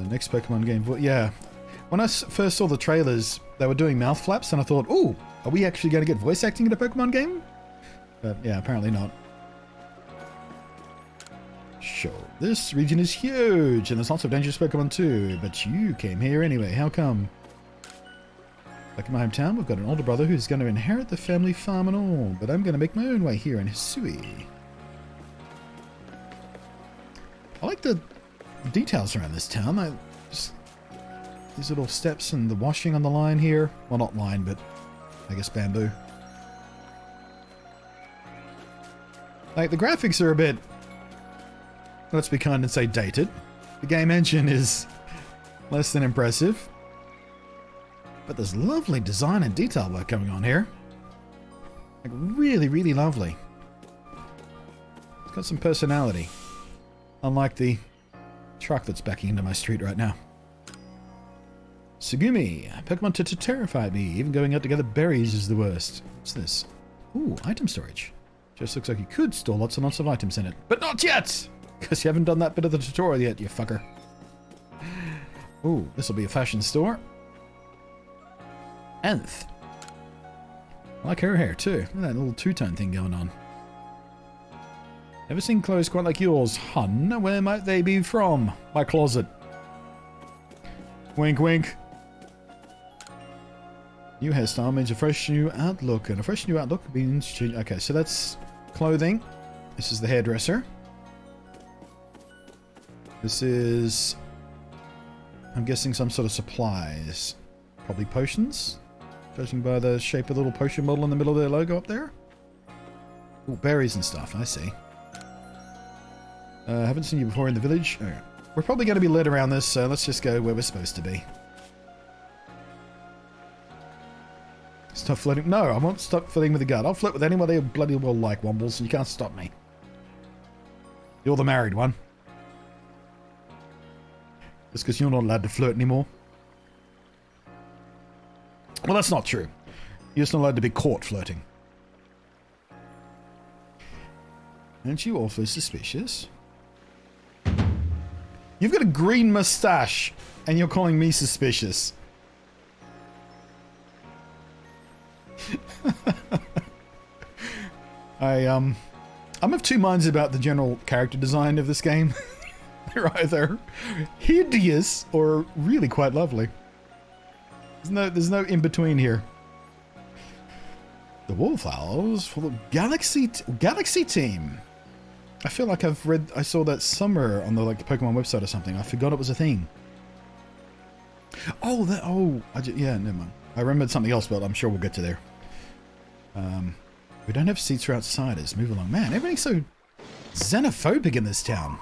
next Pokemon game. Well, yeah. When I first saw the trailers, they were doing mouth flaps, and I thought, ooh, are we actually going to get voice acting in a Pokemon game? But yeah, apparently not. Sure, this region is huge, and there's lots of dangerous Pokemon too, but you came here anyway. How come? Back in my hometown, we've got an older brother who's going to inherit the family farm and all, but I'm going to make my own way here in Hisui. I like the details around this town. These little steps and the washing on the line here. Well, not line, but I guess bamboo. Like, the graphics are a bit, let's be kind and say dated. The game engine is less than impressive. But there's lovely design and detail work going on here. Like, really, really lovely. It's got some personality. Unlike the truck that's backing into my street right now. Sugumi. Pokemon to terrify me. Even going out to gather berries is the worst. What's this? Ooh, item storage. Just looks like you could store lots and lots of items in it. But not yet! Because you haven't done that bit of the tutorial yet, you fucker. Ooh, this will be a fashion store. Nth. I like her hair too. Look at that little two-tone thing going on. Never seen clothes quite like yours, hun. Where might they be from? My closet. Wink, wink. New hairstyle means a fresh new outlook, and a fresh new outlook means... Okay, so that's clothing. This is the hairdresser. This is... I'm guessing some sort of supplies. Probably potions? Judging by the shape of the little potion bottle in the middle of their logo up there. Oh, berries and stuff, I see. Haven't seen you before in the village. Oh, we're probably going to be led around this, so let's just go where we're supposed to be. Stop flirting. No, I won't stop flirting with the guard. I'll flirt with anyone they bloody well like, Wombles, and you can't stop me. You're the married one. Just because you're not allowed to flirt anymore. Well, that's not true. You're just not allowed to be caught flirting. Aren't you awfully suspicious? You've got a green mustache, and you're calling me suspicious. I'm of two minds about the general character design of this game. They're either hideous or really quite lovely. There's no in between here. The wallflowers for the Galaxy Team. I feel like I saw that somewhere on the Pokemon website or something. I forgot it was a thing. Oh, yeah, never mind. I remembered something else, but I'm sure we'll get to there. We don't have seats for outsiders. Move along. Man, everything's so xenophobic in this town.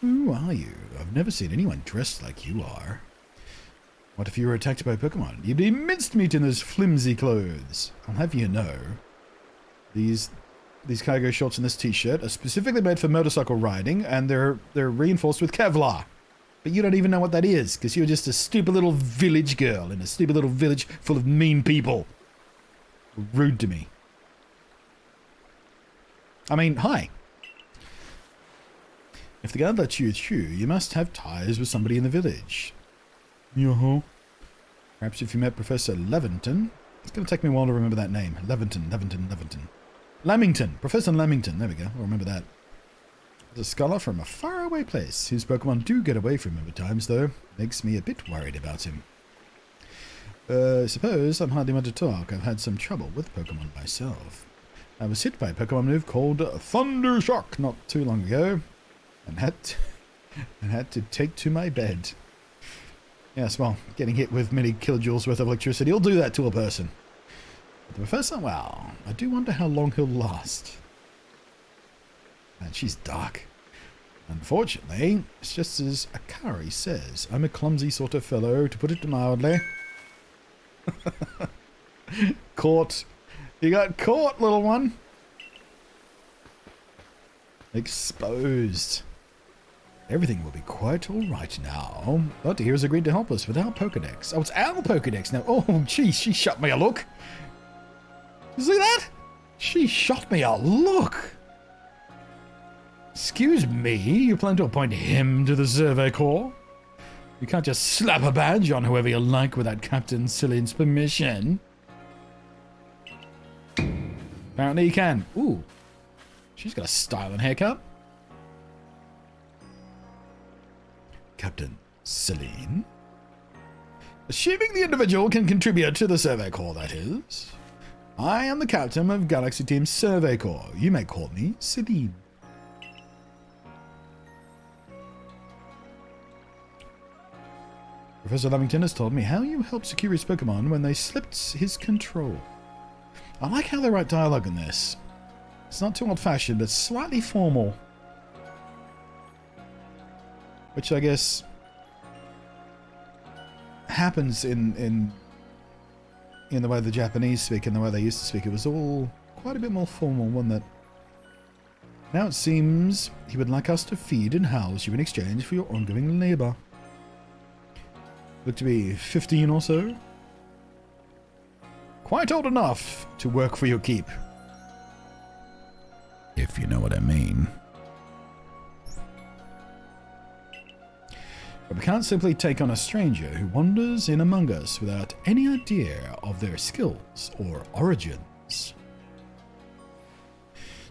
Who are you? I've never seen anyone dressed like you are. What if you were attacked by Pokemon? You'd be minced meat in those flimsy clothes. I'll have you know, these cargo shorts and this t-shirt are specifically made for motorcycle riding, and they're reinforced with Kevlar. But you don't even know what that is, because you're just a stupid little village girl in a stupid little village full of mean people. Rude to me. I mean, hi. If the guard lets you through, you must have ties with somebody in the village. Yo-ho. Perhaps if you met Professor Levington. It's going to take me a while to remember that name. Levington. Lamington. Professor Lamington. There we go. I'll remember that. There's a scholar from a faraway place whose Pokemon do get away from him at times, though. Makes me a bit worried about him. I suppose I'm hardly one to talk. I've had some trouble with Pokemon myself. I was hit by a Pokemon move called Thunder Shock not too long ago. And had to take to my bed. Yes, well, getting hit with many kilojoules worth of electricity will do that to a person. But the Professor, well, I do wonder how long he'll last. Man, she's dark. Unfortunately, it's just as Akari says. I'm a clumsy sort of fellow, to put it mildly. Caught. You got caught, little one. Exposed. Everything will be quite alright now. But here's agreed to help us with our Pokedex. Oh, it's our Pokedex now. Oh, geez, she shot me a look. You see that? She shot me a look. Excuse me, you plan to appoint him to the Survey Corps? You can't just slap a badge on whoever you like without Captain Cillian's permission. Apparently you can. Ooh. She's got a styling haircut. Captain Cillian? Assuming the individual can contribute to the Survey Corps, that is. I am the captain of Galaxy Team Survey Corps. You may call me Cillian. Professor Lavington has told me how you helped secure his Pokemon when they slipped his control. I like how they write dialogue in this. It's not too old-fashioned, but slightly formal. Which I guess happens in the way the Japanese speak and the way they used to speak. It was all quite a bit more formal, wasn't it? Now it seems he would like us to feed and house you in exchange for your ongoing labor. Look to be 15 or so. Quite old enough to work for your keep. If you know what I mean. But we can't simply take on a stranger who wanders in among us without any idea of their skills or origins.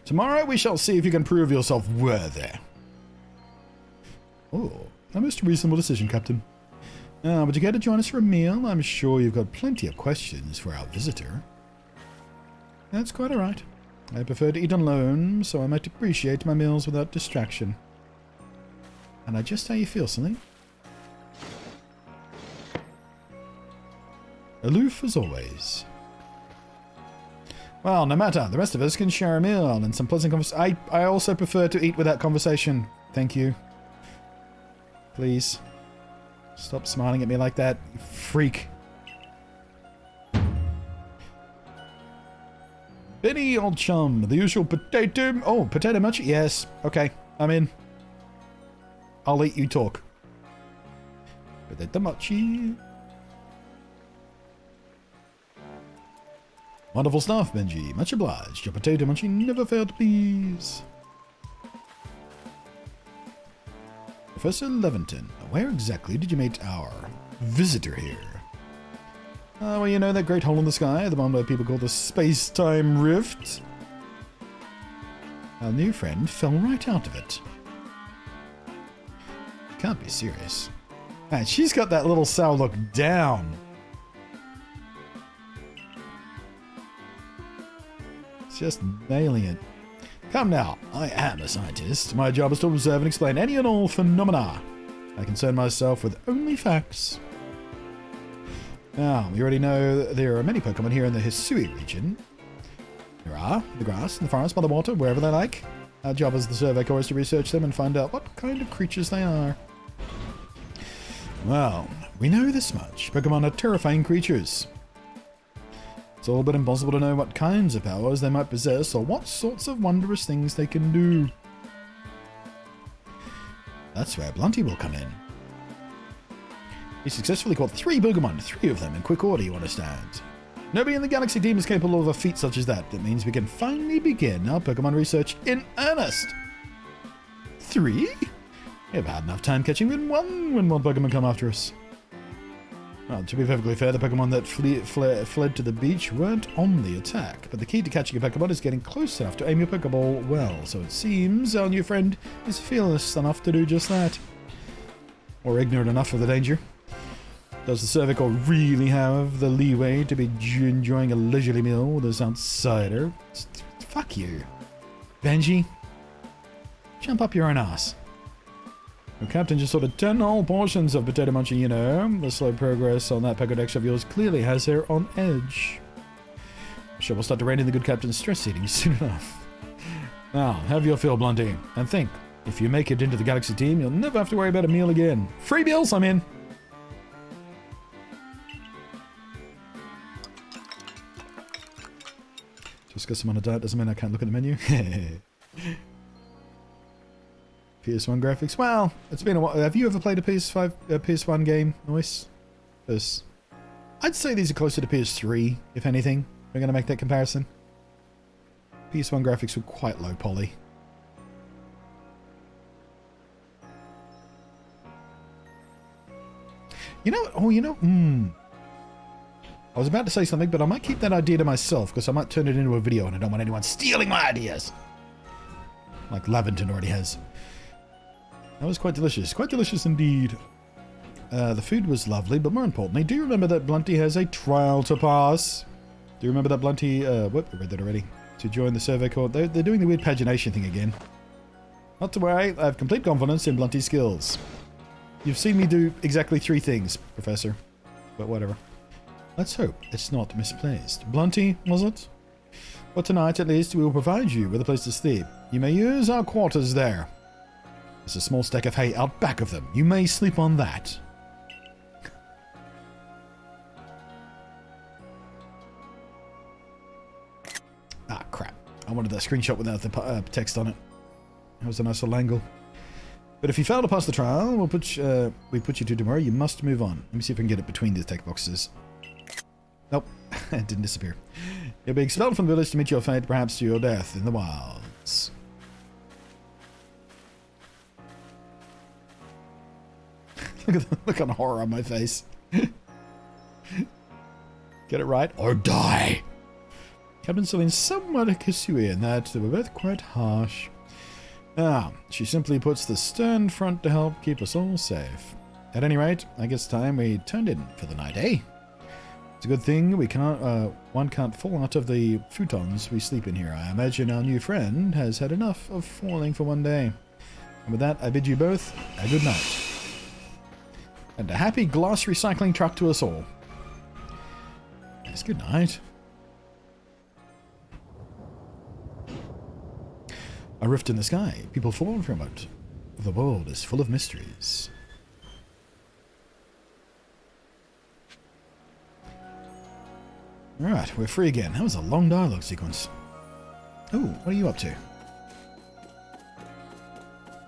Tomorrow we shall see if you can prove yourself worthy. Oh, a most reasonable decision, Captain. Would you care to join us for a meal? I'm sure you've got plenty of questions for our visitor. That's quite alright. I prefer to eat alone, so I might appreciate my meals without distraction. And I just how you feel, Silly. Aloof as always. Well, no matter. The rest of us can share a meal and some pleasant conversation. I also prefer to eat without conversation. Thank you. Please. Stop smiling at me like that, you freak. Benny, old chum, the usual potato... Oh, potato munchie? Yes. Okay, I'm in. I'll let you talk. Potato munchie. Wonderful stuff, Benji. Much obliged. Your potato munchie never failed to please. Professor Leventon, where exactly did you meet our visitor here? Well, you know that great hole in the sky, the one where people call the space-time rift? Our new friend fell right out of it. Can't be serious. Man, she's got that little sour look down. It's just nailing it. Come now, I am a scientist. My job is to observe and explain any and all phenomena. I concern myself with only facts. Now, we already know there are many Pokemon here in the Hisui region. There are, in the grass, in the forest, by the water, wherever they like. Our job as the Survey Corps is to research them and find out what kind of creatures they are. Well, we know this much. Pokemon are terrifying creatures. It's all but impossible to know what kinds of powers they might possess or what sorts of wondrous things they can do. That's where Blunty will come in. He successfully caught 3 Pokemon, 3 of them in quick order, you understand. Nobody in the Galaxy team is capable of a feat such as that. That means we can finally begin our Pokemon research in earnest. 3? We've had enough time catching even one when more Pokemon come after us. Well, to be perfectly fair, the Pokemon that fled to the beach weren't on the attack, but the key to catching a Pokemon is getting close enough to aim your Pokeball well, so it seems our new friend is fearless enough to do just that. Or ignorant enough of the danger. Does the Survey Corps really have the leeway to be enjoying a leisurely meal with this outsider? Fuck you. Benji, jump up your own ass. The captain just sort of 10 whole portions of potato munching, you know. The slow progress on that Pokedex of yours clearly has her on edge. I'm sure we'll start to rein in the good captain's stress eating soon enough. Now, have your fill, Blunty. And think, if you make it into the Galaxy team, you'll never have to worry about a meal again. Free meals, I'm in. Just because I'm on a diet doesn't mean I can't look at the menu. PS1 graphics. Well, it's been a while. Have you ever played a PS1 game, Noise? Because I'd say these are closer to PS3, if anything. We're going to make that comparison. PS1 graphics were quite low poly. You know, I was about to say something, but I might keep that idea to myself, because I might turn it into a video, and I don't want anyone stealing my ideas. Like Laventon already has. That was quite delicious. Quite delicious indeed. The food was lovely, but more importantly, do you remember that Blunty has a trial to pass? Do you remember that Blunty... whoop, I read that already. To join the survey court. They're doing the weird pagination thing again. Not to worry, I have complete confidence in Blunty's skills. You've seen me do exactly 3 things, Professor. But whatever. Let's hope it's not misplaced. Blunty, was it? But tonight, at least, we will provide you with a place to sleep. You may use our quarters there. There's a small stack of hay out back of them. You may sleep on that. Ah, crap. I wanted that screenshot without the text on it. That was a nice little angle. But if you fail to pass the trial, we put you to tomorrow. You must move on. Let me see if I can get it between these text boxes. Nope. It didn't disappear. You'll be expelled from the village to meet your fate, perhaps to your death in the wilds. Look at the look of horror on my face. Get it right or die. Captain Celine's somewhat a Kisui in that they were both quite harsh. Ah, she simply puts the stern front to help keep us all safe. At any rate, I guess time we turned in for the night, eh? It's a good thing we can't, one can't fall out of the futons we sleep in here. I imagine our new friend has had enough of falling for one day. And with that, I bid you both a good night. And a happy glass recycling truck to us all. Yes, good night. A rift in the sky. People fall from it. The world is full of mysteries. Alright, we're free again. That was a long dialogue sequence. Ooh, what are you up to?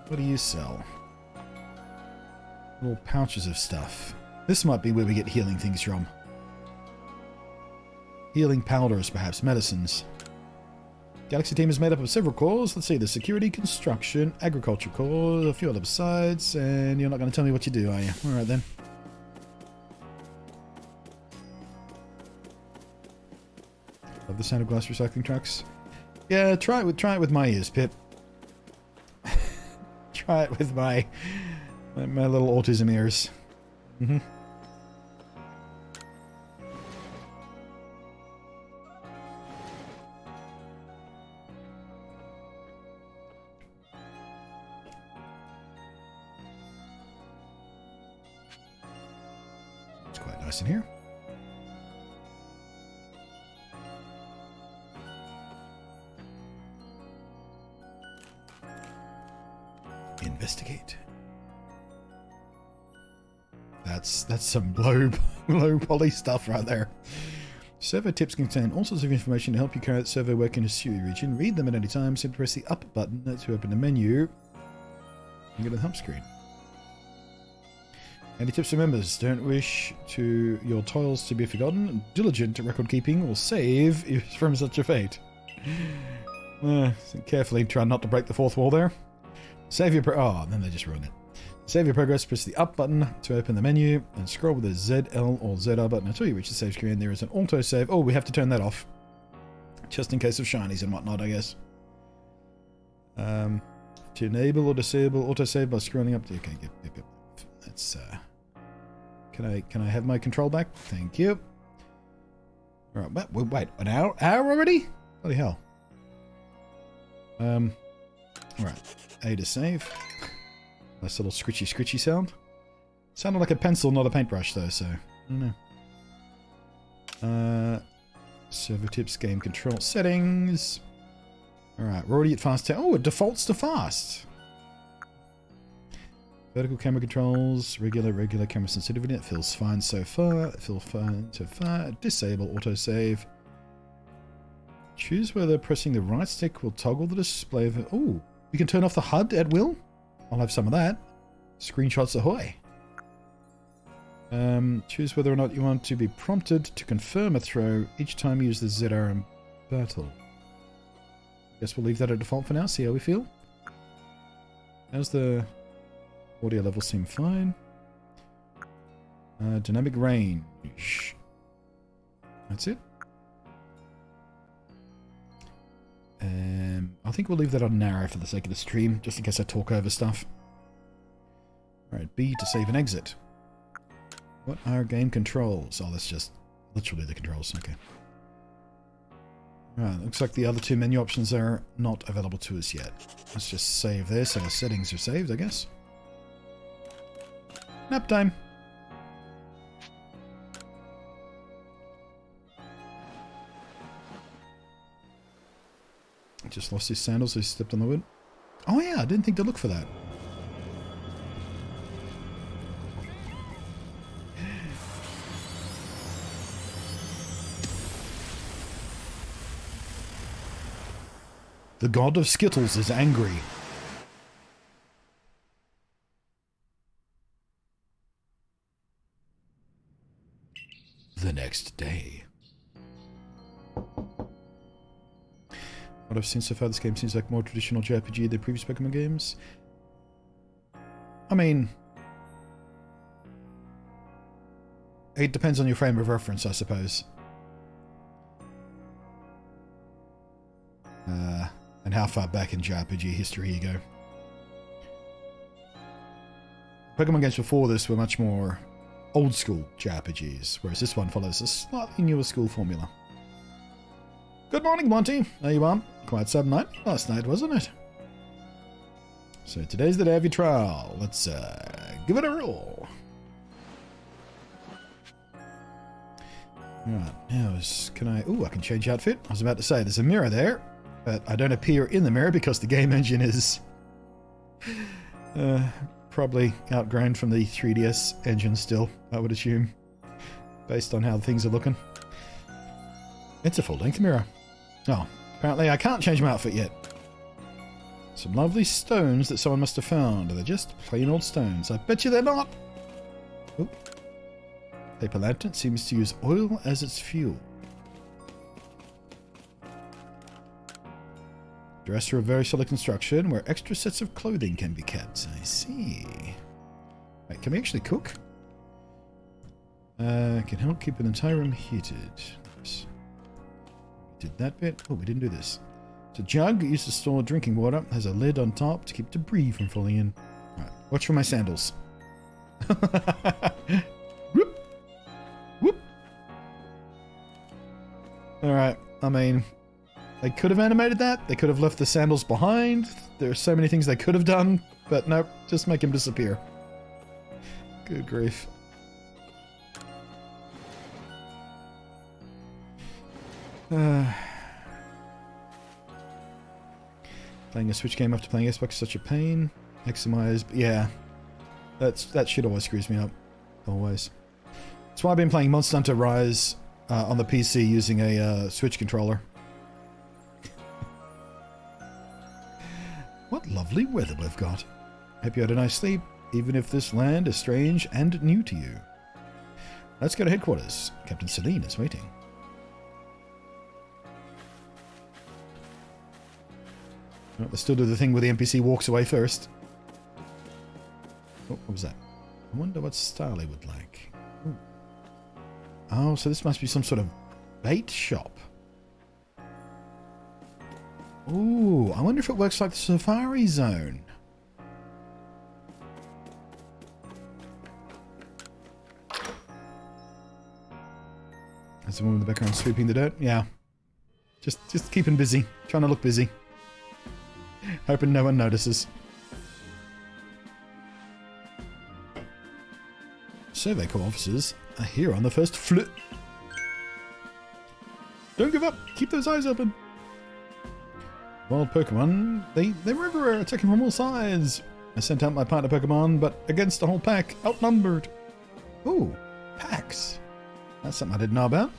What do you sell? Little pouches of stuff. This might be where we get healing things from. Healing powders, perhaps. Medicines. Galaxy team is made up of several cores. Let's see, the security, construction, agriculture core, a few other besides, and you're not going to tell me what you do, are you? Alright then. Love the sound of glass recycling trucks. Yeah, try it with my ears, Pip. Try it with my little autism ears. Mm-hmm. It's quite nice in here. Investigate. That's some low poly stuff right there. Server tips contain all sorts of information to help you carry out server work in a Sui region. Read them at any time. Simply press the up button to open the menu and get a hub screen. Any tips for members? Don't wish to your toils to be forgotten. Diligent record keeping will save you from such a fate. Carefully try not to break the fourth wall there. Save your oh, then they just ruined it. Save your progress, press the up button to open the menu, and scroll with the ZL or ZR button until you reach the save screen. There is an auto save. Oh, we have to turn that off. Just in case of shinies and whatnot, I guess. To enable or disable auto save by scrolling up to okay, yep. That's can I have my control back? Thank you. Alright, wait, an hour already? Holy hell. Alright. A to save. Nice little scritchy sound. Sounded like a pencil, not a paintbrush though, so I don't know. Server tips, game control settings. Alright, we're already at fast. Oh, it defaults to fast. Vertical camera controls, regular camera sensitivity. It feels fine so far. Disable autosave. Choose whether pressing the right stick will toggle the display of it. Oh, you can turn off the HUD at will? I'll have some of that. Screenshots ahoy. Choose whether or not you want to be prompted to confirm a throw each time you use the ZR in battle. Guess we'll leave that at default for now, see how we feel. How's the audio level? Seem fine. Dynamic range. That's it. I think we'll leave that on narrow for the sake of the stream, just in case I talk over stuff. Alright, B to save and exit. What are game controls? Oh, that's just literally the controls. Okay. Alright, looks like the other two menu options are not available to us yet. Let's just save this and the settings are saved, I guess. Nap time. Just lost his sandals, so he stepped on the wood. Oh yeah, I didn't think to look for that. The god of Skittles is angry. The next day. What I've seen so far, this game seems like more traditional JRPG than previous Pokemon games. I mean, it depends on your frame of reference, I suppose. And how far back in JRPG history you go. Pokemon games before this were much more old school JRPGs, whereas this one follows a slightly newer school formula. Good morning, Monty. There you are. Quite some night last night, wasn't it? So today's the day of your trial. Let's give it a roll. Right, now can I... Ooh, I can change outfit. I was about to say, there's a mirror there, but I don't appear in the mirror because the game engine is probably outgrown from the 3DS engine still, I would assume, based on how things are looking. It's a full-length mirror. Oh, apparently I can't change my outfit yet. Some lovely stones that someone must have found. They're just plain old stones. I bet you they're not. Oop. Paper lantern seems to use oil as its fuel. Dresser of very solid construction where extra sets of clothing can be kept. I see. Wait, can we actually cook? Can help keep an entire room heated. Oops. Did that bit? Oh, we didn't do this. It's a jug used to store drinking water. Has a lid on top to keep debris from falling in. Right, watch for my sandals. Whoop! Whoop! Alright, I mean, they could have animated that. They could have left the sandals behind. There are so many things they could have done, but nope, just make him disappear. Good grief. Playing a Switch game after playing Xbox is such a pain. XMI, yeah. That shit always screws me up. Always. That's why I've been playing Monster Hunter Rise on the PC using a Switch controller. What lovely weather we've got. Hope you had a nice sleep, even if this land is strange and new to you. Let's go to headquarters. Captain Celine is waiting. Oh, let's still do the thing where the NPC walks away first. Oh, what was that? I wonder what style he would like. Ooh. Oh, so this must be some sort of bait shop. Ooh, I wonder if it works like the Safari Zone. There's the woman in the background sweeping the dirt. Yeah. Just keeping busy. Trying to look busy. Hoping no one notices. Survey Corps officers are here on the first floor. Don't give up. Keep those eyes open. Wild Pokemon, they're everywhere, attacking from all sides. I sent out my partner Pokemon, but against the whole pack, outnumbered. Ooh, packs. That's something I didn't know about.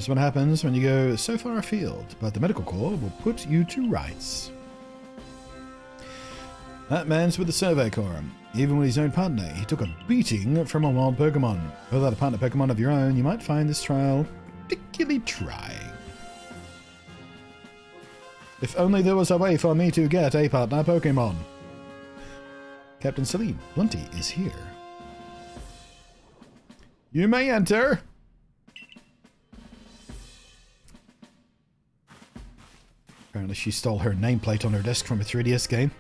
This is what happens when you go so far afield, but the medical corps will put you to rights. That man's with the Survey Corps. Even with his own partner, he took a beating from a wild Pokemon. Without a partner Pokemon of your own, you might find this trial particularly trying. If only there was a way for me to get a partner Pokemon. Captain Celine Blunty is here. You may enter. Apparently she stole her nameplate on her desk from a 3DS game.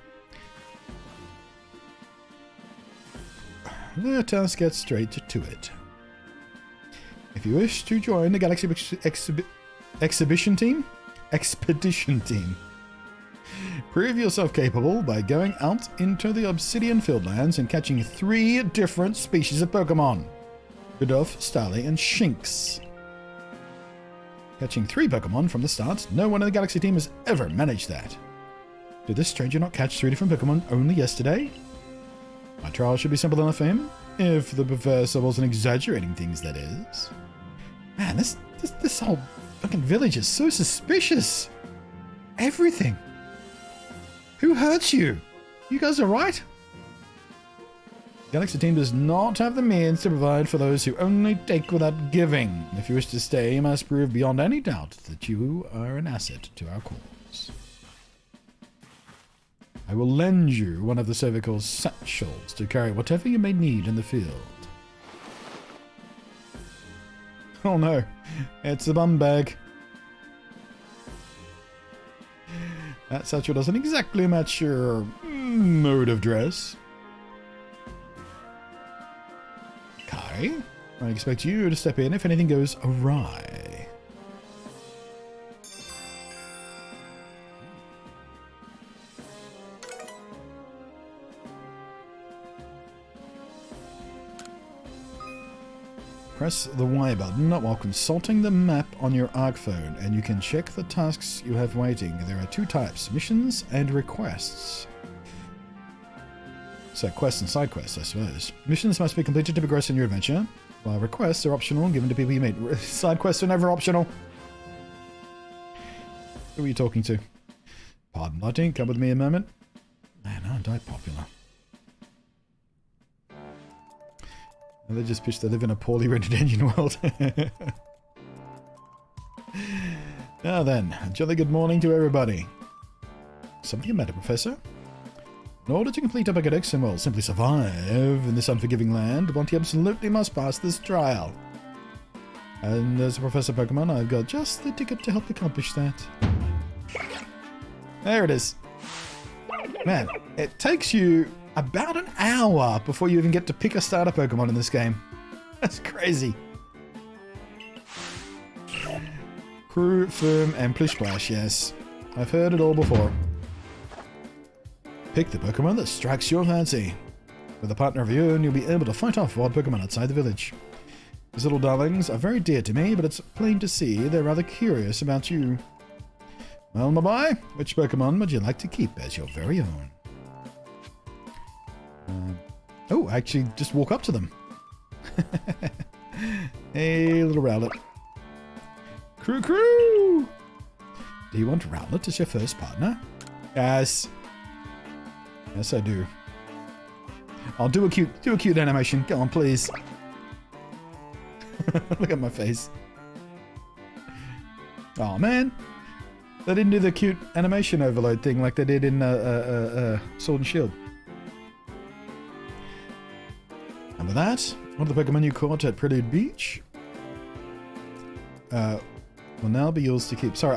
Let us get straight to it. If you wish to join the Galaxy Expedition Team, prove yourself capable by going out into the Obsidian Fieldlands and catching 3 different species of Pokemon. Rudolph, Starly, and Shinx. Catching 3 Pokemon from the start, no one in the Galaxy team has ever managed that. Did this stranger not catch 3 different Pokemon only yesterday? My trial should be simple enough for him, if the professor wasn't exaggerating things, that is. Man, this whole fucking village is so suspicious. Everything. Who hurt you? You guys alright? Galaxy team does not have the means to provide for those who only take without giving. If you wish to stay, you must prove beyond any doubt that you are an asset to our cause. I will lend you one of the cervical satchels to carry whatever you may need in the field. Oh no, it's a bum bag. That satchel doesn't exactly match your mode of dress. Kai, I expect you to step in if anything goes awry. Press the Y button while consulting the map on your ARC phone, and you can check the tasks you have waiting. There are 2 types, missions and requests. So quests and side quests, I suppose. Missions must be completed to progress in your adventure, while requests are optional, given to people you meet. Side quests are never optional. Who are you talking to? Pardon, Lighting, come with me a moment. Man, aren't I popular? And they just pitched they live in a poorly rendered engine world. Now then, a jolly good morning to everybody. Something the matter, Professor? In order to complete a Pokédex and, well, simply survive in this unforgiving land, Blunty absolutely must pass this trial. And as a Professor Pokemon, I've got just the ticket to help accomplish that. There it is. Man, it takes you about an hour before you even get to pick a starter Pokemon in this game. That's crazy. Crew, Firm, and Plish Splash, yes. I've heard it all before. Pick the Pokemon that strikes your fancy. With a partner of your own, you'll be able to fight off wild Pokemon outside the village. These little darlings are very dear to me, but it's plain to see they're rather curious about you. Well, my boy, which Pokemon would you like to keep as your very own? Oh, I actually just walk up to them. Hey, little Rowlet. Crew! Do you want Rowlet as your first partner? Yes. Yes, I do. I'll do a cute animation. Go on, please. Look at my face. Oh man, they didn't do the cute animation overload thing like they did in Sword and Shield. And with that, one of the Pokemon you caught at Prelude Beach will now be yours to keep. Sorry,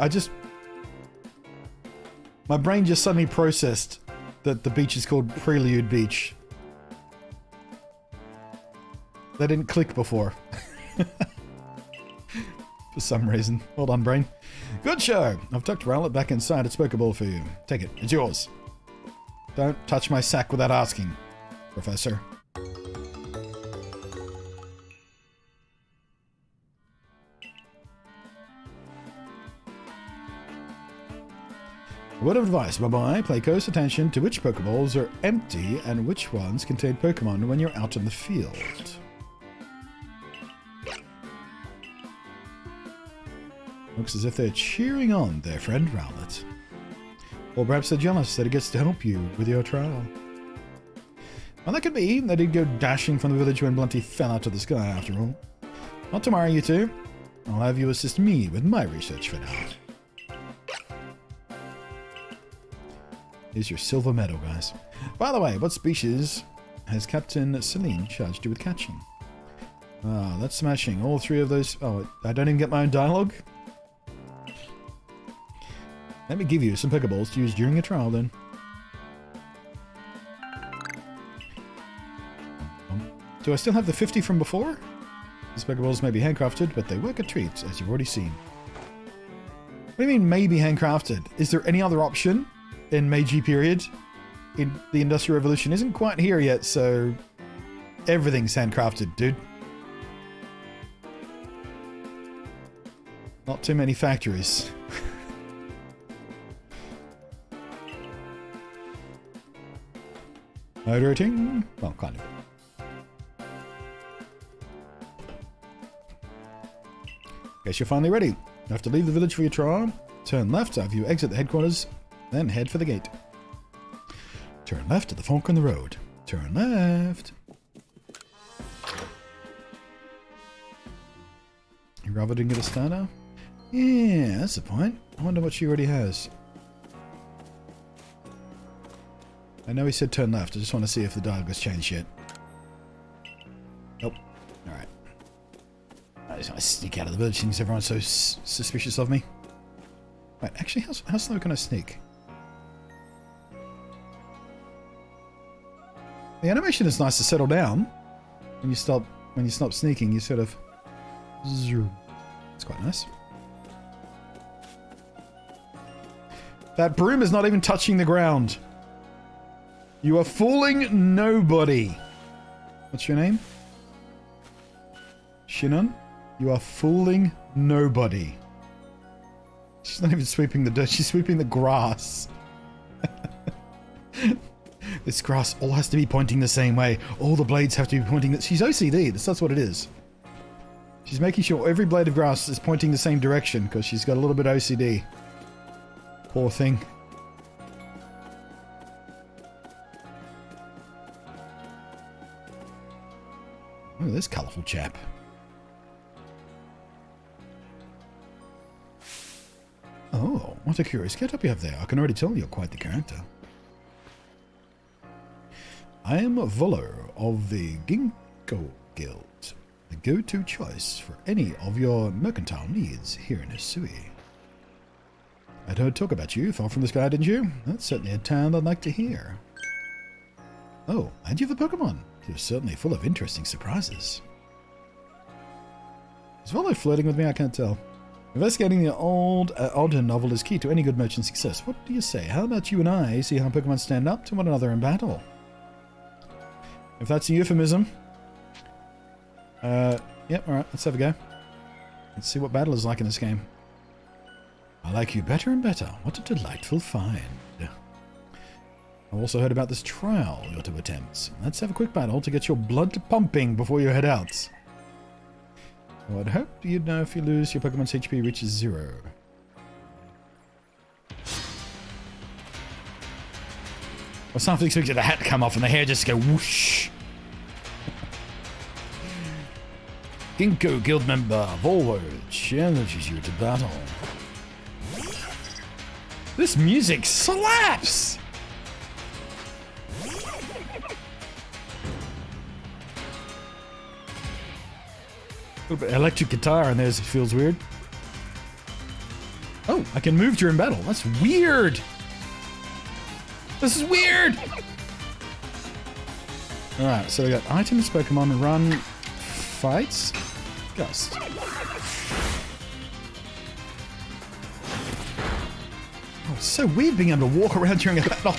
my brain just suddenly processed that the beach is called Prelude Beach. That didn't click before. For some reason. Hold on, brain. Good show! I've tucked Rowlet back inside its Pokeball for you. Take it. It's yours. Don't touch my sack without asking, Professor. Word of advice, bye-bye. Pay close attention to which Pokeballs are empty and which ones contain Pokemon when you're out in the field. Looks as if they're cheering on their friend Rowlet. Or perhaps they're jealous that he gets to help you with your trial. Well, that could be. They did go dashing from the village when Blunty fell out of the sky, after all. Not tomorrow, you two. I'll have you assist me with my research for now. Here's your silver medal, guys. By the way, what species has Captain Celine charged you with catching? Ah, that's smashing. All three of those... Oh, I don't even get my own dialogue? Let me give you some Pokeballs to use during a trial, then. Do I still have the 50 from before? These Pokeballs may be handcrafted, but they work a treat, as you've already seen. What do you mean, maybe handcrafted? Is there any other option in Meiji period? In the Industrial Revolution isn't quite here yet, so everything's handcrafted, dude. Not too many factories. Hydrating? Well, kind of. Guess you're finally ready. You have to leave the village for your trial. Turn left after you exit the headquarters, then head for the gate. Turn left at the fork in the road. Turn left. You rather didn't get a starter? Yeah, that's the point. I wonder what she already has. I know he said turn left. I just want to see if the dialogue has changed yet. Nope. Alright. I just want to sneak out of the village since everyone's so suspicious of me. Wait, actually, how slow can I sneak? The animation is nice to settle down. When you stop sneaking, you sort of zoom. It's quite nice. That broom is not even touching the ground. You are fooling nobody. What's your name? Shinon? You are fooling nobody. She's not even sweeping the dirt, she's sweeping the grass. This grass all has to be pointing the same way. All the blades have to be pointing... She's OCD, that's what it is. She's making sure every blade of grass is pointing the same direction because she's got a little bit of OCD. Poor thing. Look at this colourful chap. Oh, what a curious get-up you have there. I can already tell you're quite the character. I am Volo of the Ginkgo Guild, the go-to choice for any of your mercantile needs here in Hisui. I'd heard talk about you far from the sky, didn't you? That's certainly a town I'd like to hear. Oh, and you have a Pokemon. You're certainly full of interesting surprises. Is Volo flirting with me? I can't tell. Investigating the odd novel is key to any good merchant success. What do you say? How about you and I see how Pokemon stand up to one another in battle? If that's a euphemism. Yep, alright, let's have a go. Let's see what battle is like in this game. I like you better and better. What a delightful find. I've also heard about this trial you're to attempt. Let's have a quick battle to get your blood pumping before you head out. Oh, I'd hope you'd know if you lose, your Pokemon's HP reaches 0. Well, something expected the hat to come off and the hair just go whoosh. Ginkgo Guild member Volo challenges you to battle. This music slaps! A little bit of electric guitar in there feels weird. Oh, I can move during battle. That's weird! This is weird! Alright, so we got items, Pokemon, run, fights, gust. Oh, it's so weird being able to walk around during a battle.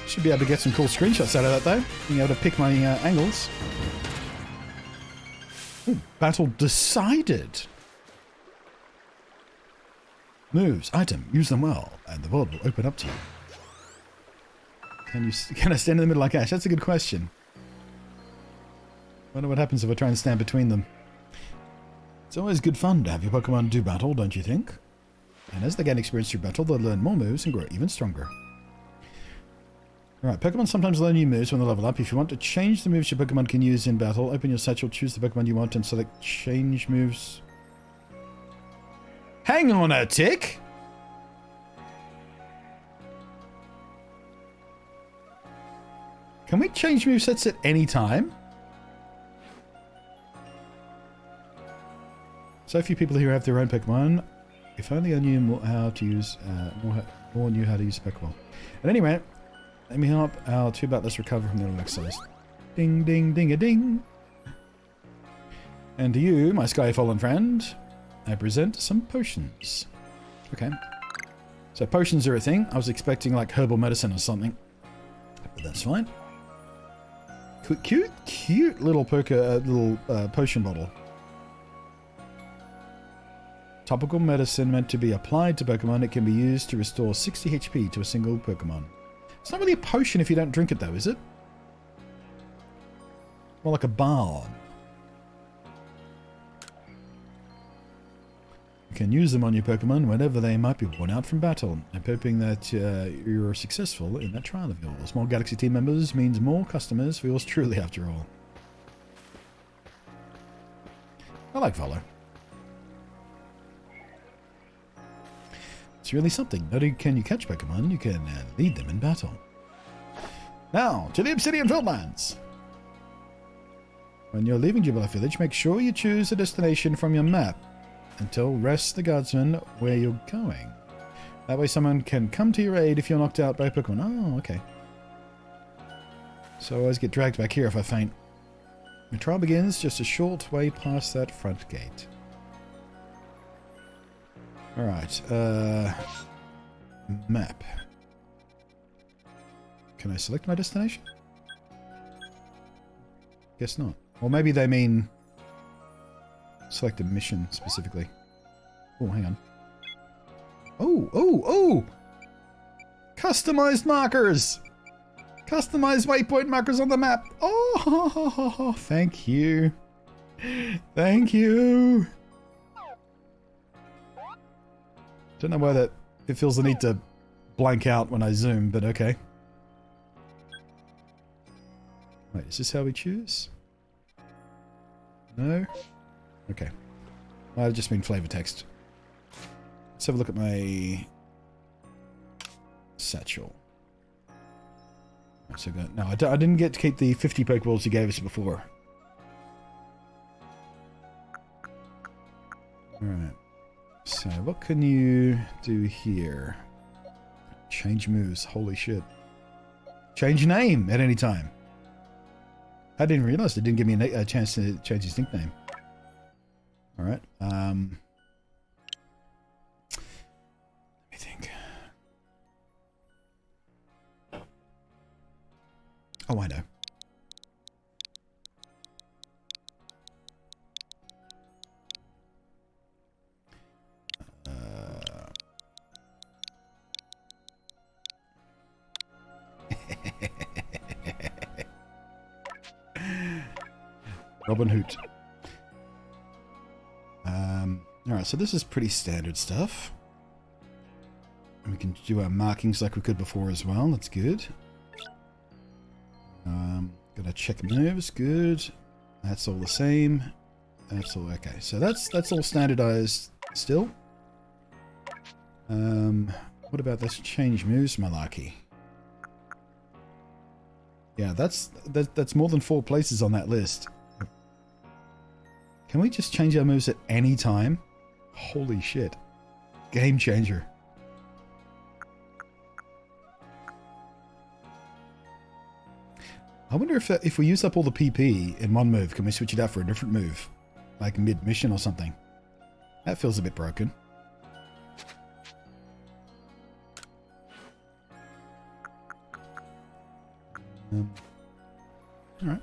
Should be able to get some cool screenshots out of that though. Being able to pick my angles. Ooh, battle decided. Moves, item, use them well, and the world will open up to you. Can I stand in the middle like Ash? That's a good question. Wonder what happens if I try and stand between them. It's always good fun to have your Pokemon do battle, don't you think? And as they gain experience through battle, they'll learn more moves and grow even stronger. Alright, Pokemon sometimes learn new moves when they level up. If you want to change the moves your Pokemon can use in battle, open your satchel, choose the Pokemon you want, and select change moves. Hang on a tick! Can we change movesets at any time? So few people here have their own Pokemon. If only I knew how to use, more knew how to use Pokemon. At any rate, let me help our two batlers recover from their little exercise. Ding, ding, ding, a ding. And to you, my sky fallen friend, I present some potions. Okay. So potions are a thing. I was expecting like herbal medicine or something. But that's fine. Cute little potion bottle. Topical medicine meant to be applied to Pokemon. It can be used to restore 60 HP to a single Pokemon. It's not really a potion if you don't drink it though, is it? More like a balm. You can use them on your Pokemon whenever they might be worn out from battle. I'm hoping that you're successful in that trial of yours. More Galaxy team members means more customers for yours truly after all. I like Volo. It's really something. Not only can you catch Pokemon, you can lead them in battle. Now, to the Obsidian Fieldlands! When you're leaving Jubilee Village, make sure you choose a destination from your map and tell Rest the Guardsman where you're going. That way someone can come to your aid if you're knocked out by Pokemon. Oh, okay. So I always get dragged back here if I faint. The trial begins just a short way past that front gate. Alright, map. Can I select my destination? Guess not. Or maybe they mean select a mission specifically. Oh, hang on. Oh! Customized markers! Customized waypoint markers on the map! Oh, thank you. Thank you. Don't know why it feels the need to blank out when I zoom, but okay. Wait, is this how we choose? No? Okay. Might have just been flavor text. Let's have a look at my satchel. So good. No, I didn't get to keep the 50 Pokeballs you gave us before. Alright. So, what can you do here? Change moves. Holy shit. Change name at any time. I didn't realize it didn't give me a chance to change his nickname. Alright. Let me think. Oh, I know. Robin Hood. Alright, so this is pretty standard stuff. We can do our markings like we could before as well. That's good. Gotta check moves. Good. That's all the same. That's all okay. So that's all standardized still. What about this change moves, malarkey? Yeah, that's more than 4 places on that list. Can we just change our moves at any time? Holy shit. Game changer. I wonder if we use up all the PP in one move, can we switch it out for a different move? Like mid-mission or something. That feels a bit broken. Alright.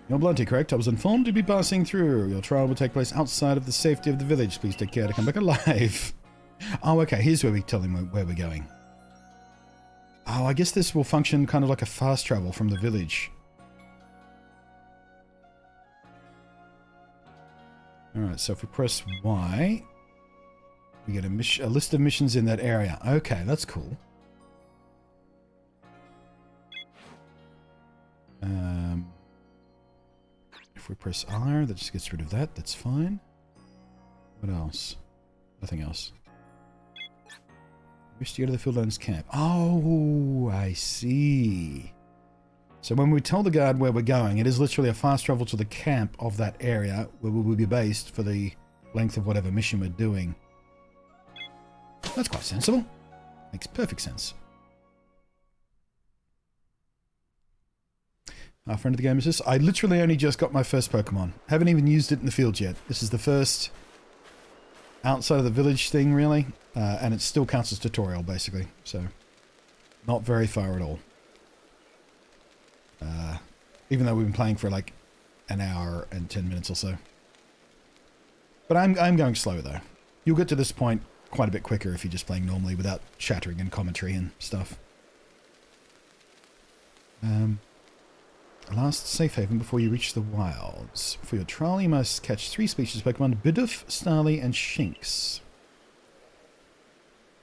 You're Blunty, correct? I was informed to be passing through. Your trial will take place outside of the safety of the village. Please take care to come back alive. Oh, okay. Here's where we tell him where we're going. Oh, I guess this will function kind of like a fast travel from the village. Alright, so if we press Y, we get a list of missions in that area. Okay, that's cool. If we press R, that just gets rid of that. That's fine. What else? Nothing else. Wish to go to the Fieldlands camp. Oh, I see. So when we tell the guard where we're going, it is literally a fast travel to the camp of that area where we will be based for the length of whatever mission we're doing. That's quite sensible. Makes perfect sense. Our friend of the game is this. I literally only just got my first Pokemon. Haven't even used it in the field yet. This is the first outside of the village thing, really. And it still counts as tutorial, basically. So, not very far at all. Even though we've been playing for like an hour and 10 minutes or so. But I'm going slow, though. You'll get to this point quite a bit quicker if you're just playing normally without chattering and commentary and stuff. Last safe haven before you reach the wilds. For your trial, you must catch 3 species of Pokemon: Bidoof, Starly, and Shinx.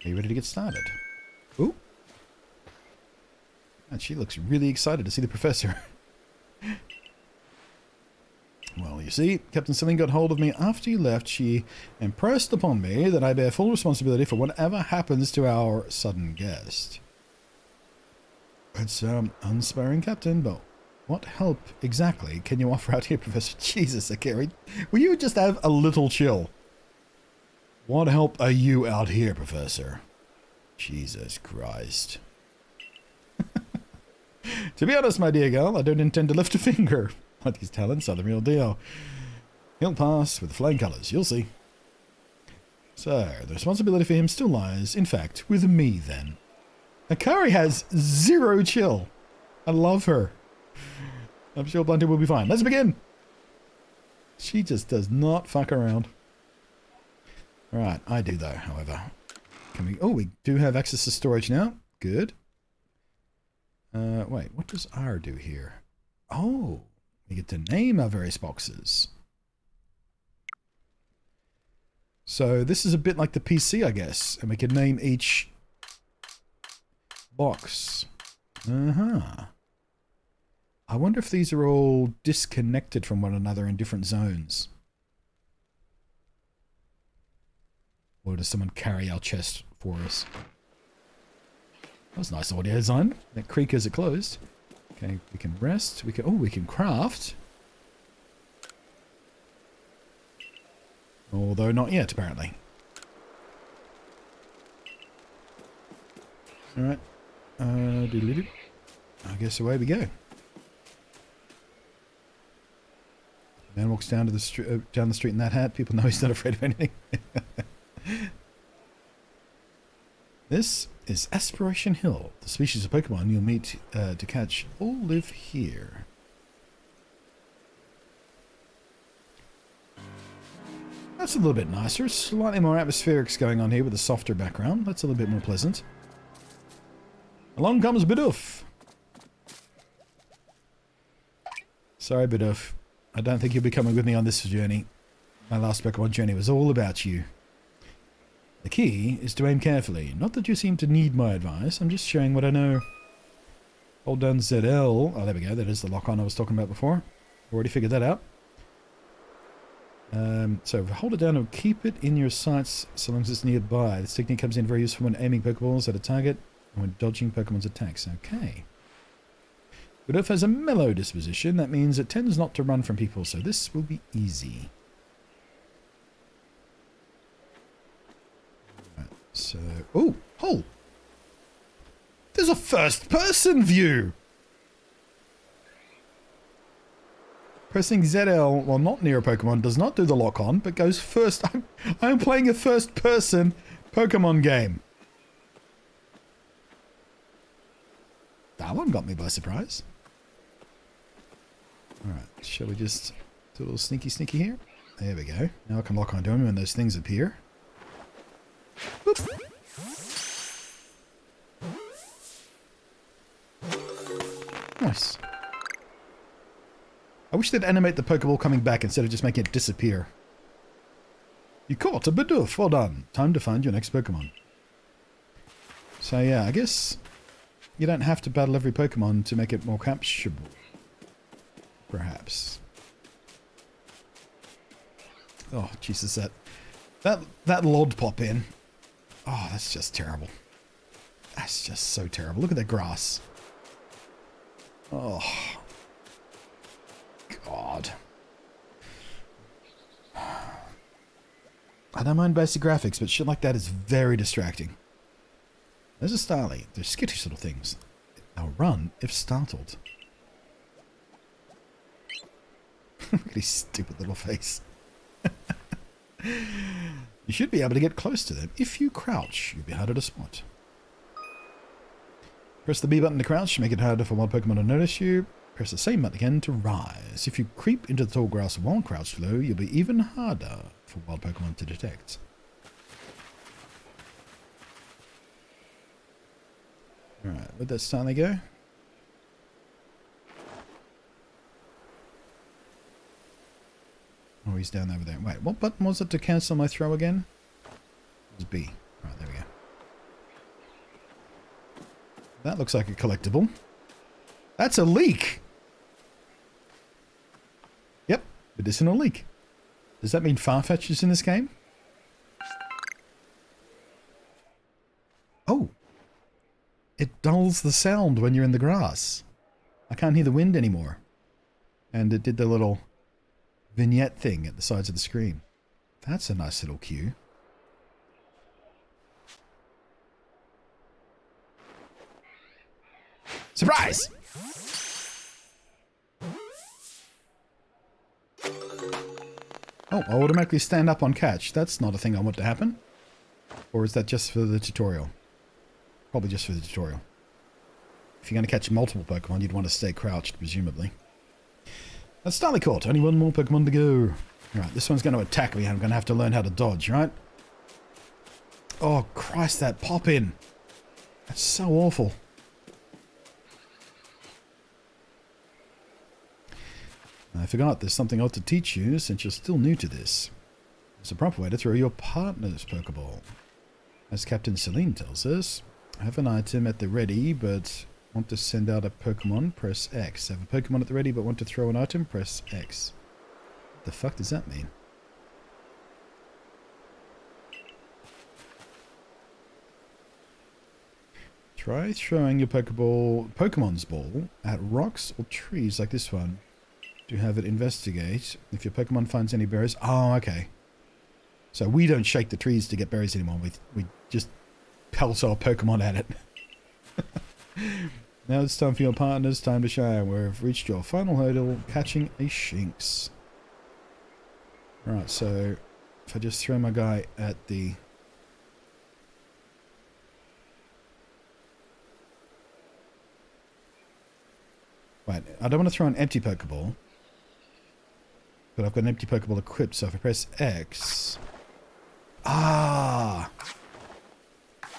Are you ready to get started? Ooh. And she looks really excited to see the professor. Well, you see, Captain Silling got hold of me after you left. She impressed upon me that I bear full responsibility for whatever happens to our sudden guest. It's unsparing, Captain, but what help exactly can you offer out here, Professor? Jesus, Akiri. Will you just have a little chill? What help are you out here, Professor? Jesus Christ. To be honest, my dear girl, I don't intend to lift a finger. But these talents are the real deal. He'll pass with flying colours, you'll see. So, the responsibility for him still lies, in fact, with me then. Akari has 0 chill. I love her. I'm sure Blunty will be fine. Let's begin! She just does not fuck around. Alright, I do though, however. Can we... Oh, we do have access to storage now. Good. Wait, what does R do here? Oh, we get to name our various boxes. So this is a bit like the PC, I guess. And we can name each box. Uh-huh. I wonder if these are all disconnected from one another in different zones. Or does someone carry our chest for us? That was nice audio design. That creak as it closed. Okay, we can rest. We can craft. Although not yet, apparently. Alright. Doodly-doo. I guess away we go. Man walks down to the down the street in that hat. People know he's not afraid of anything. This is Aspiration Hill. The species of Pokemon you'll meet to catch all live here. That's a little bit nicer. Slightly more atmospherics going on here with a softer background. That's a little bit more pleasant. Along comes Bidoof. Sorry, Bidoof. I don't think you'll be coming with me on this journey. My last Pokemon journey was all about you. The key is to aim carefully. Not that you seem to need my advice. I'm just showing what I know. Hold down ZL. Oh, there we go. That is the lock-on I was talking about before. Already figured that out. So hold it down and keep it in your sights so long as it's nearby. This technique comes in very useful when aiming Pokeballs at a target and when dodging Pokemon's attacks. Okay. Bidoof has a mellow disposition. That means it tends not to run from people, so this will be easy. Right, so... Oh! Oh! There's a first-person view! Pressing ZL while not near a Pokemon does not do the lock-on, but goes first... I'm playing a first-person Pokemon game. That one got me by surprise. Alright, shall we just do a little sneaky here? There we go. Now I can lock onto him when those things appear. Boop. Nice. I wish they'd animate the Pokeball coming back instead of just making it disappear. You caught a Bidoof. Well done. Time to find your next Pokemon. So yeah, I guess you don't have to battle every Pokemon to make it more capturable. Perhaps. Oh, Jesus, that Lod pop in. Oh, that's just terrible. That's just so terrible. Look at that grass. Oh. God. I don't mind basic graphics, but shit like that is very distracting. There's a Starly. They're skittish little things. They'll run if startled. Look at his stupid little face. You should be able to get close to them. If you crouch, you'll be harder to spot. Press the B button to crouch, make it harder for wild Pokemon to notice you. Press the same button again to rise. If you creep into the tall grass while crouched low, you'll be even harder for wild Pokemon to detect. Alright, where'd that Starly go? Oh, he's down over there. Wait, what button was it to cancel my throw again? It was B. Right, there we go. That looks like a collectible. That's a leak! Yep, medicinal leak. Does that mean Farfetch is in this game? Oh! It dulls the sound when you're in the grass. I can't hear the wind anymore. And it did the little vignette thing at the sides of the screen. That's a nice little cue. Surprise! Oh, I automatically stand up on catch. That's not a thing I want to happen. Or is that just for the tutorial? Probably just for the tutorial. If you're going to catch multiple Pokemon, you'd want to stay crouched, presumably. That's Starly caught. Only one more Pokemon to go. Right, this one's going to attack me. I'm going to have to learn how to dodge, right? Oh, Christ, that pop-in. That's so awful. I forgot, there's something I ought to teach you since you're still new to this. There's a proper way to throw your partner's Pokeball. As Captain Celine tells us, have an item at the ready, but want to send out a Pokemon, press X. Have a Pokemon at the ready, but want to throw an item, press X. What the fuck does that mean? Try throwing your Pokemon's ball at rocks or trees like this one to have it investigate. If your Pokemon finds any berries... Oh, okay. So we don't shake the trees to get berries anymore. We just pelt our Pokemon at it. Now it's time for your partners. Time to shine. We've reached your final hurdle, catching a Shinx. Right, so if I just throw my guy at the... Wait, I don't want to throw an empty Pokeball. But I've got an empty Pokeball equipped, so if I press X... Ah!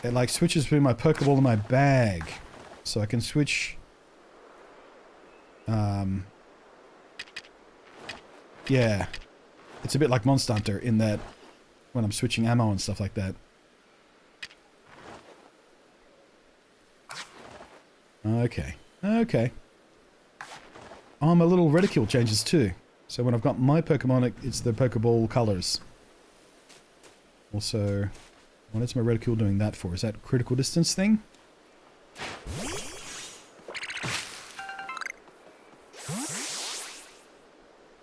It like switches between my Pokeball and my bag. So I can switch... Yeah. It's a bit like Monster Hunter in that when I'm switching ammo and stuff like that. Okay. Okay. Oh, my little reticule changes too. So when I've got my Pokemon, it's the Pokeball colors. Also, what is my reticule doing that for? Is that critical distance thing?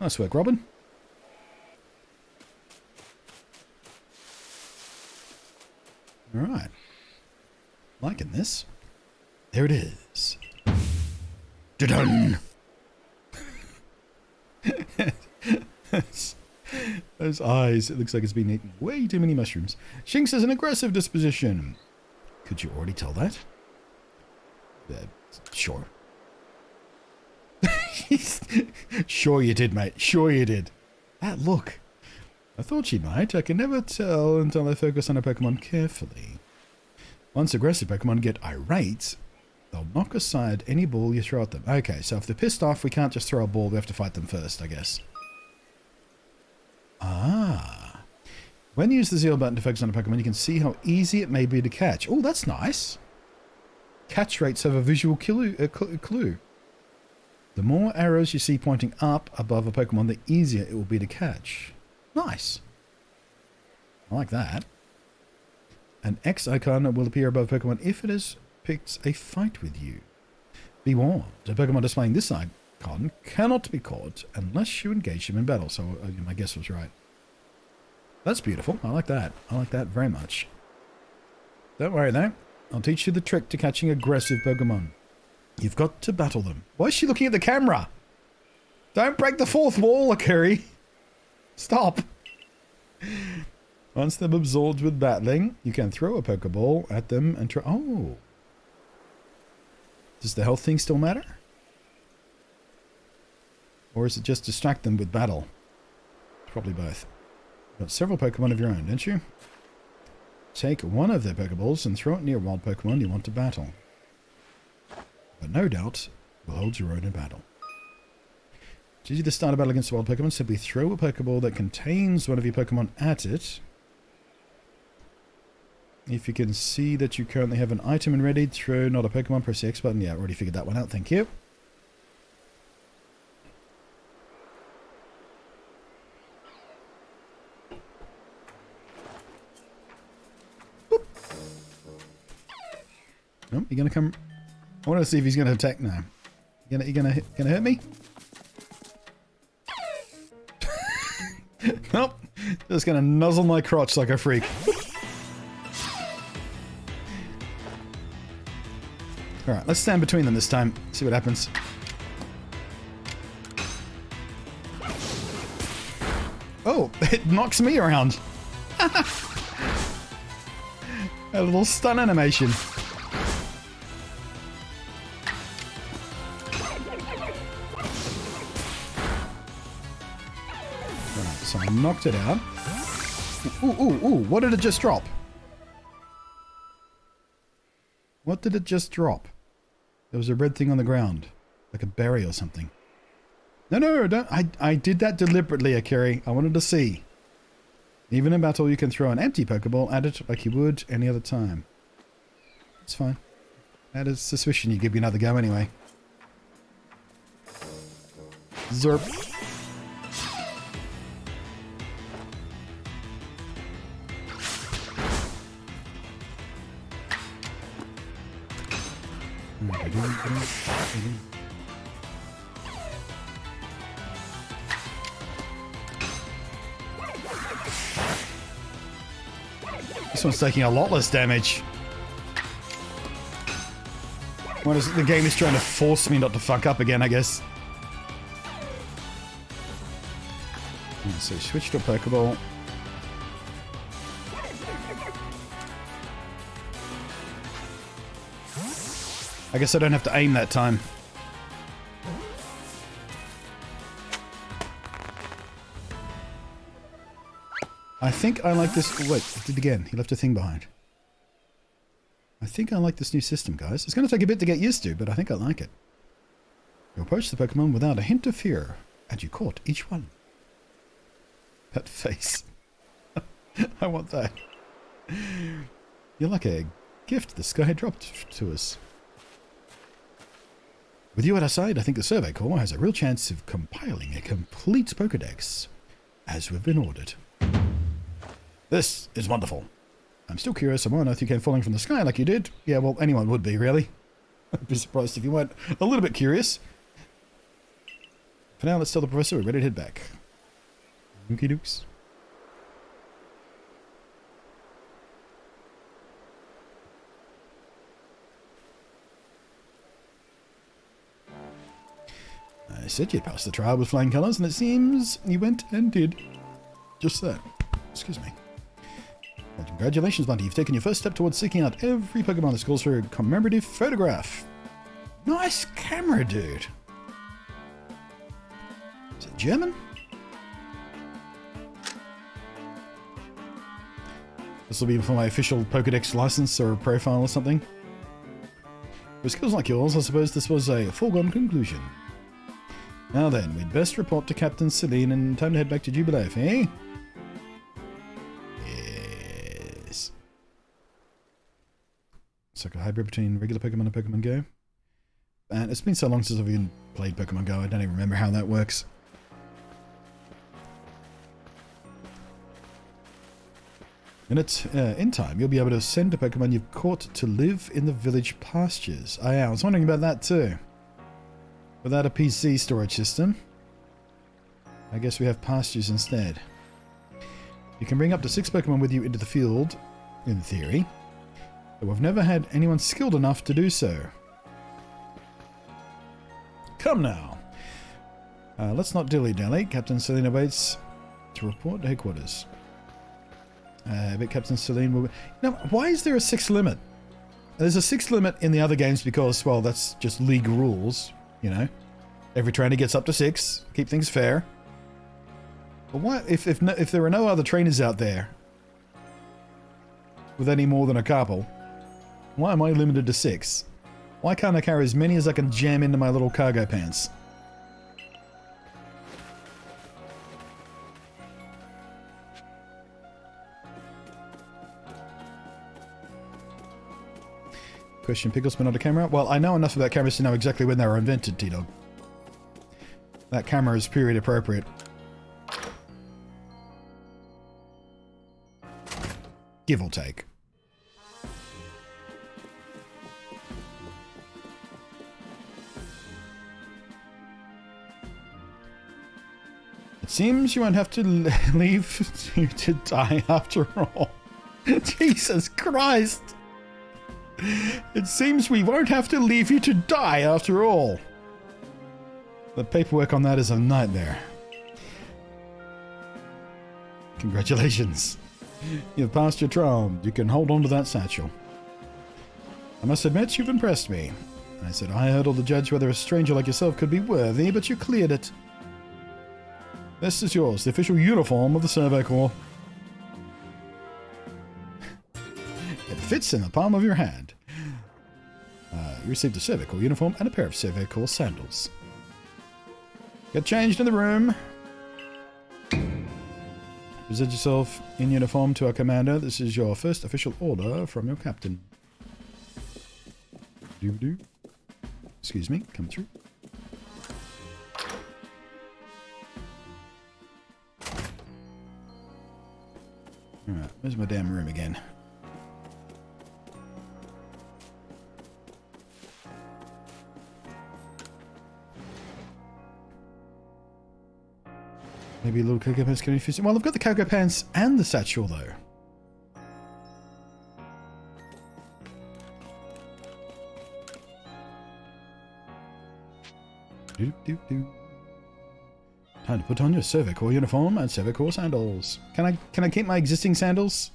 Nice work, Robin. Alright. Liking this. There it is. Da-dun! Those eyes, it looks like it's been eating way too many mushrooms. Shinx has an aggressive disposition. Could you already tell that? Sure. Sure you did, mate. Sure you did. That look. I thought she might. I can never tell until I focus on a Pokemon carefully. Once aggressive Pokemon get irate, they'll knock aside any ball you throw at them. Okay, so if they're pissed off, we can't just throw a ball. We have to fight them first, I guess. Ah. When you use the Z button to focus on a Pokemon, you can see how easy it may be to catch. Oh, that's nice. Catch rates have a visual clue. The more arrows you see pointing up above a Pokemon, the easier it will be to catch. Nice. I like that. An X icon will appear above Pokemon if it has picked a fight with you. Be warned, a Pokemon displaying this icon cannot be caught unless you engage him in battle. So my guess was right. That's beautiful. I like that. I like that very much. Don't worry though. I'll teach you the trick to catching aggressive Pokemon. You've got to battle them. Why is she looking at the camera? Don't break the fourth wall, Akiri. Stop. Once they're absorbed with battling, you can throw a Pokeball at them and try... Oh. Does the health thing still matter? Or is it just distract them with battle? Probably both. You've got several Pokemon of your own, don't you? Take one of their Pokeballs and throw it near a wild Pokemon you want to battle. But no doubt, will hold your own in battle. It's easy to start a battle against a wild Pokemon. Simply throw a Pokeball that contains one of your Pokemon at it. If you can see that you currently have an item and ready, throw not a Pokemon, press the X button. Yeah, already figured that one out, thank you. Boop. Oh, you're gonna come... I want to see if he's gonna attack now. You gonna hurt me? Nope. Just gonna nuzzle my crotch like a freak. Alright, let's stand between them this time. See what happens. Oh, it knocks me around. A little stun animation. Alright, so I knocked it out. Ooh, what did it just drop? What did it just drop? There was a red thing on the ground. Like a berry or something. No, don't. I did that deliberately, Akiri. I wanted to see. Even in battle, you can throw an empty Pokeball at it like you would any other time. It's fine. I had a suspicion you'd give me another go anyway. Zerp. This one's taking a lot less damage. The game is trying to force me not to fuck up again, I guess. So switch to a Pokeball. I guess I don't have to aim that time. I think I like this... Wait, I did it again. He left a thing behind. I think I like this new system, guys. It's going to take a bit to get used to, but I think I like it. You approach the Pokemon without a hint of fear, and you caught each one. That face. I want that. You're like a gift the sky dropped to us. With you at our side, I think the Survey Corps has a real chance of compiling a complete Pokedex, as we've been ordered. This is wonderful. I'm still curious why on earth you came falling from the sky like you did. Yeah, well, anyone would be, really. I'd be surprised if you weren't a little bit curious. For now, let's tell the professor we're ready to head back. Okie dooks. I said you'd pass the trial with flying colours, and it seems you went and did just that. Excuse me. Well, congratulations, Bunty. You've taken your first step towards seeking out every Pokemon that calls for a commemorative photograph. Nice camera, dude. German? This will be for my official Pokedex license or profile or something. With skills like yours, I suppose this was a foregone conclusion. Now then, we'd best report to Captain Celine and time to head back to Jubilee, eh? Yes. It's like a hybrid between regular Pokemon and Pokemon Go. And it's been so long since I've even played Pokemon Go, I don't even remember how that works. In time, you'll be able to send a Pokemon you've caught to live in the village pastures. Oh yeah, I was wondering about that too. Without a PC storage system, I guess we have pastures instead. You can bring up to 6 Pokemon with you into the field, in theory, but we've never had anyone skilled enough to do so. Come now. Let's not dilly-dally. Captain Celine awaits to report to headquarters. But Captain Celine will... Now, why is there a 6 limit? There's a 6 limit in the other games because, well, that's just league rules, you know. Every trainer gets up to 6. Keep things fair. But why, if there are no other trainers out there with any more than a couple, why am I limited to 6? Why can't I carry as many as I can jam into my little cargo pants? Question, Pickles but not a camera? Well, I know enough about cameras to know exactly when they were invented, T-Dog. That camera is period appropriate. Give or take. It seems you won't have to leave you to die after all. Jesus Christ! It seems we won't have to leave you to die after all. The paperwork on that is a nightmare. Congratulations. You've passed your trial. You can hold on to that satchel. I must admit, you've impressed me. I said I hurdled the judge whether a stranger like yourself could be worthy, but you cleared it. This is yours, the official uniform of the Survey Corps. It fits in the palm of your hand. You received a Survey Corps uniform and a pair of Survey Corps sandals. Get changed in the room. Present yourself in uniform to our commander. This is your first official order from your captain. Doo-doo. Excuse me, come through. Alright, where's my damn room again? Maybe a little Cocoa Pants can infuse it. Well, I've got the Cocoa Pants and the satchel, though. Time to put on your Survey Corps uniform and Survey Corps sandals. Can I keep my existing sandals?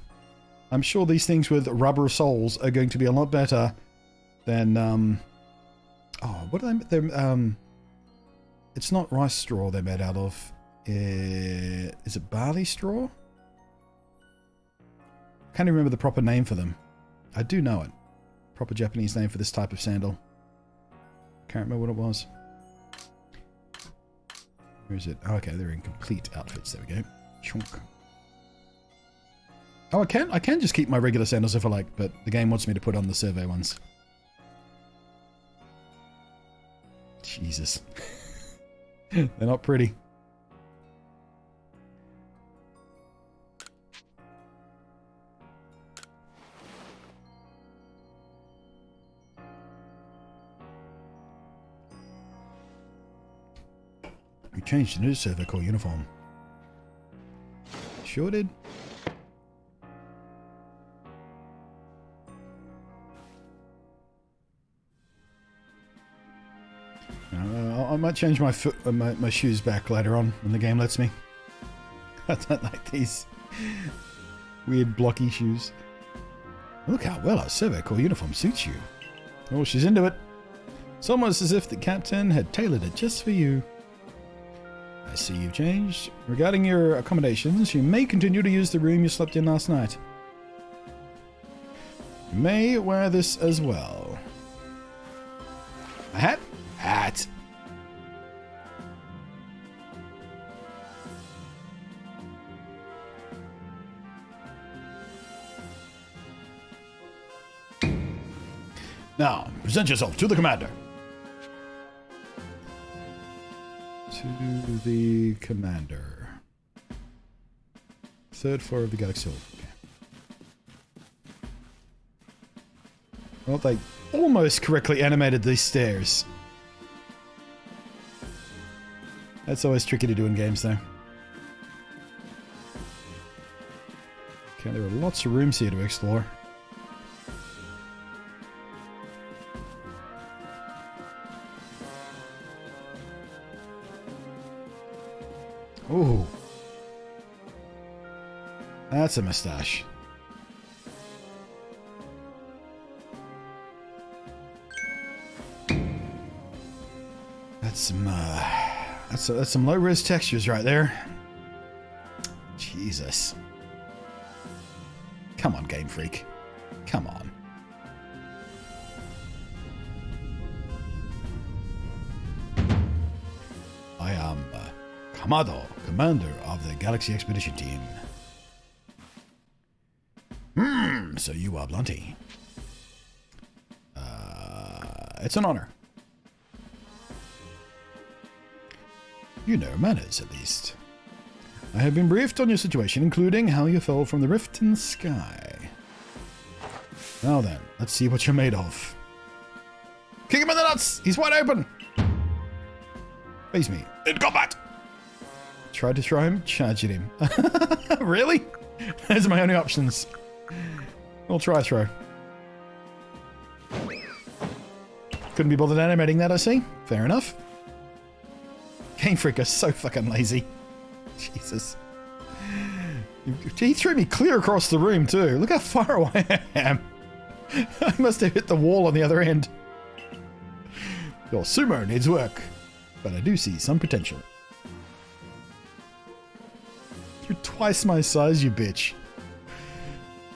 I'm sure these things with rubber soles are going to be a lot better than oh, what are they? They're it's not rice straw they're made out of. Is it barley straw? I can't even remember the proper name for them. I do know it. Proper Japanese name for this type of sandal. Can't remember what it was. Where is it? Oh, okay, they're in complete outfits. There we go. Chunk. Oh, I can just keep my regular sandals if I like, but the game wants me to put on the survey ones. Jesus. They're not pretty. We changed into the Survey Corps uniform. Sure did. I might change my my shoes back later on when the game lets me. I don't like these weird blocky shoes. Look how well our Survey Corps uniform suits you. Oh, she's into it. It's almost as if the captain had tailored it just for you. I see you've changed. Regarding your accommodations, you may continue to use the room you slept in last night. You may wear this as well. A hat? Hat. Now, present yourself to the commander. To the commander. Third floor of the Galaxy Hill. Okay. Well, they almost correctly animated these stairs. That's always tricky to do in games, though. Okay, there are lots of rooms here to explore. Ooh. That's a mustache. That's some that's some low-res textures right there. Jesus. Come on, Game Freak. Come on. I am Kamado, commander of the Galaxy Expedition Team. So you are Blunty. It's an honor. You know manners, at least. I have been briefed on your situation, including how you fell from the rift in the sky. Now then, let's see what you're made of. Kick him in the nuts! He's wide open! Face me. In combat! Tried to throw him, charged at him. Really? Those are my only options. I'll try throw. Couldn't be bothered animating that, I see. Fair enough. Game Freak are so fucking lazy. Jesus. He threw me clear across the room, too. Look how far away I am. I must have hit the wall on the other end. Your sumo needs work, but I do see some potential. You're twice my size, you bitch.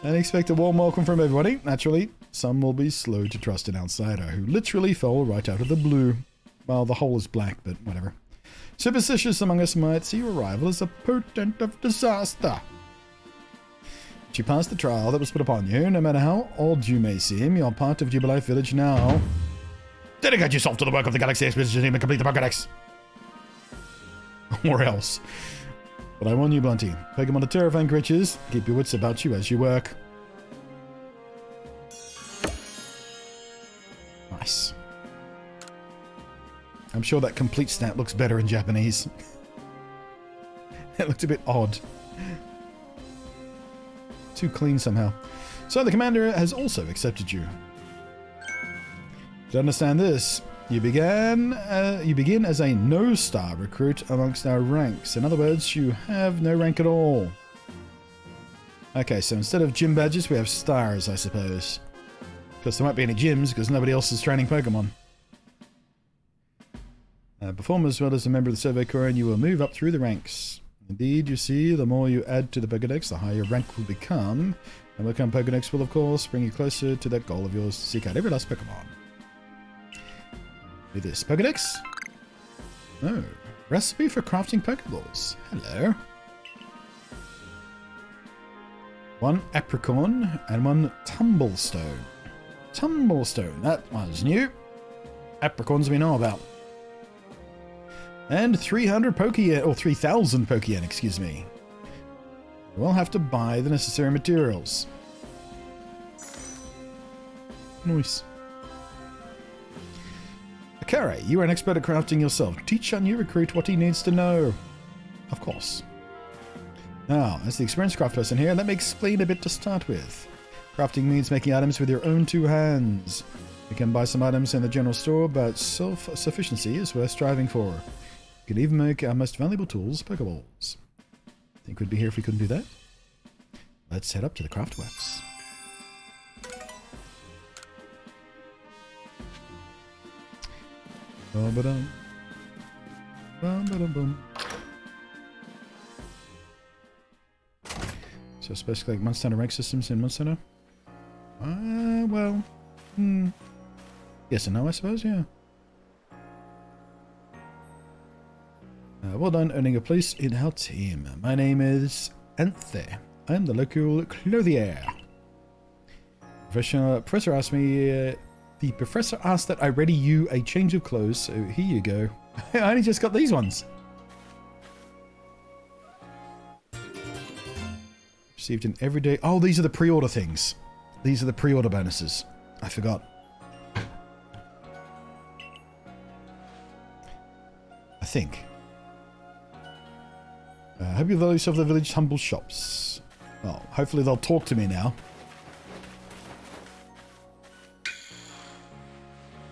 And expect a warm welcome from everybody. Naturally, some will be slow to trust an outsider who literally fell right out of the blue. Well, the hole is black, but whatever. Superstitious among us might see your arrival as a portent of disaster. But you passed the trial that was put upon you. No matter how old you may seem, you're part of Jubilife Village now. Dedicate yourself to the work of the Galaxy Expedition Team and complete the Pokédex. Or else. But I warn you, Blunty. Pokemon are terrifying creatures. Keep your wits about you as you work. Nice. I'm sure that complete stat looks better in Japanese. It looked a bit odd. Too clean somehow. So the commander has also accepted you. To understand this, you begin as a no-star recruit amongst our ranks. In other words, you have no rank at all. Okay, so instead of gym badges, we have stars, I suppose. Because there won't be any gyms, because nobody else is training Pokemon. Perform as well as a member of the Survey Corps, and you will move up through the ranks. Indeed, you see, the more you add to the Pokédex, the higher your rank will become. And Welcome Pokédex will, of course, bring you closer to that goal of yours to seek out every last Pokemon. Do this. Pokédex? Oh, recipe for crafting Pokeballs. Hello. 1 Apricorn and 1 Tumblestone. Tumblestone, that one's new. Apricorns we know about. And 300 Pokeyen, or 3,000 Pokeyen, excuse me. We'll have to buy the necessary materials. Nice. Akare, you are an expert at crafting yourself. Teach our new recruit what he needs to know. Of course. Now, as the experienced craft person here, let me explain a bit to start with. Crafting means making items with your own 2 hands. You can buy some items in the general store, but self-sufficiency is worth striving for. You can even make our most valuable tools, Pokeballs. Think we'd be here if we couldn't do that? Let's head up to the craft works. Bum-ba-dum. Bum-ba-dum-bum. So it's basically like Monster Hunter rank systems in Monster Hunter? Well... Yes and no, I suppose, yeah. Well done earning a place in our team. My name is Anthe. I am the local clothier. Professor asked me... the professor asked that I ready you a change of clothes, so here you go. I only just got these ones. Received an everyday... Oh, these are the pre-order things. These are the pre-order bonuses. I forgot. I think. Hope you value yourself the village humble shops. Well, hopefully they'll talk to me now.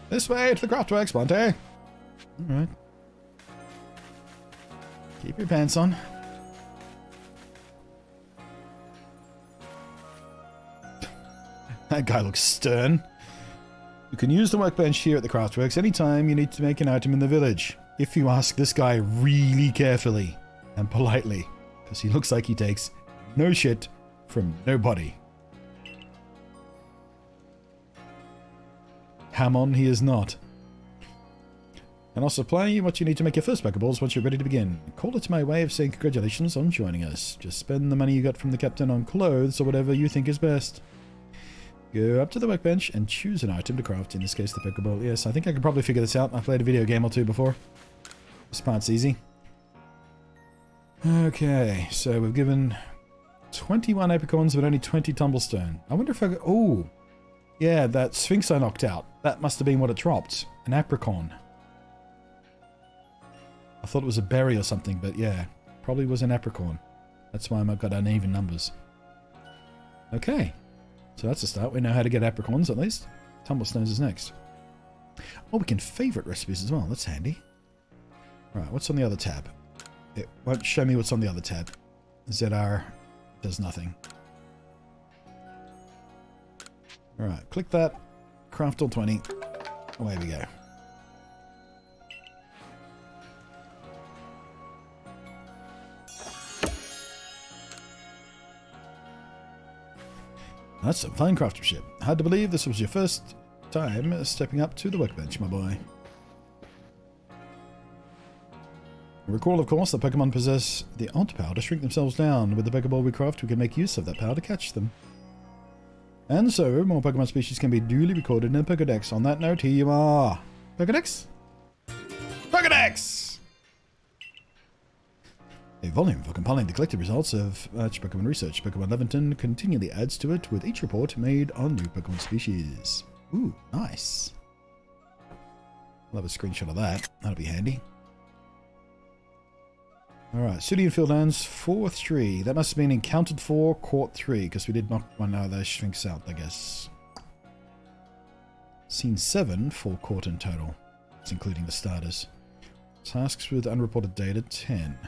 This way to the craftworks, Monte. Alright. Keep your pants on. That guy looks stern. You can use the workbench here at the craftworks anytime you need to make an item in the village. If you ask this guy really carefully and politely, because he looks like he takes no shit from nobody. Hamon, he is not. And I'll supply you what you need to make your first Pokeballs once you're ready to begin. Call it my way of saying congratulations on joining us. Just spend the money you got from the captain on clothes or whatever you think is best. Go up to the workbench and choose an item to craft, in this case the Pokeball. Yes, I think I could probably figure this out. I've played a video game or two before. This part's easy. Okay, so we've given 21 apricorns but only 20 tumblestone. I wonder if I could... Oh! Yeah, that Sphinx I knocked out. That must have been what it dropped. An apricorn. I thought it was a berry or something, but yeah. Probably was an apricorn. That's why I've got uneven numbers. Okay. So that's a start. We know how to get apricorns, at least. Tumblestones is next. Oh, we can favorite recipes as well. That's handy. Right, what's on the other tab? It won't show me what's on the other tab. ZR does nothing. Alright, click that. Craft all 20. Away we go. That's some fine craftsmanship. Hard to believe this was your first time stepping up to the workbench, my boy. Recall, of course, that Pokemon possess the odd power to shrink themselves down. With the Pokeball we craft, we can make use of that power to catch them. And so, more Pokemon species can be duly recorded in a Pokedex. On that note, here you are. Pokedex? Pokedex! A volume for compiling the collected results of Pokemon research. Pokemon Leventon continually adds to it with each report made on new Pokemon species. Ooh, nice. I'll have a screenshot of that. That'll be handy. Alright, City and Fieldlands 4-3. That must have been encountered 4, caught 3, because we did knock one out of those Sphinx out, I guess. Scene 7, 4 caught in total. That's including the starters. Tasks with unreported data 10.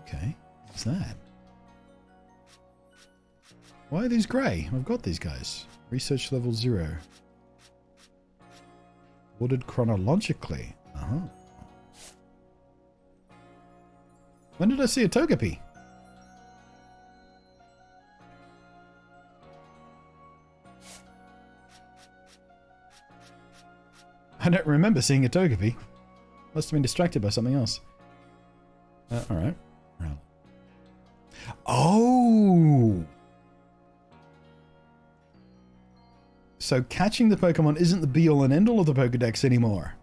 Okay, what's that? Why are these grey? I've got these guys. Research level 0. Ordered chronologically. Uh-huh. When did I see a Togepi? I don't remember seeing a Togepi. Must have been distracted by something else. Alright. Oh! So catching the Pokemon isn't the be-all and end-all of the Pokedex anymore.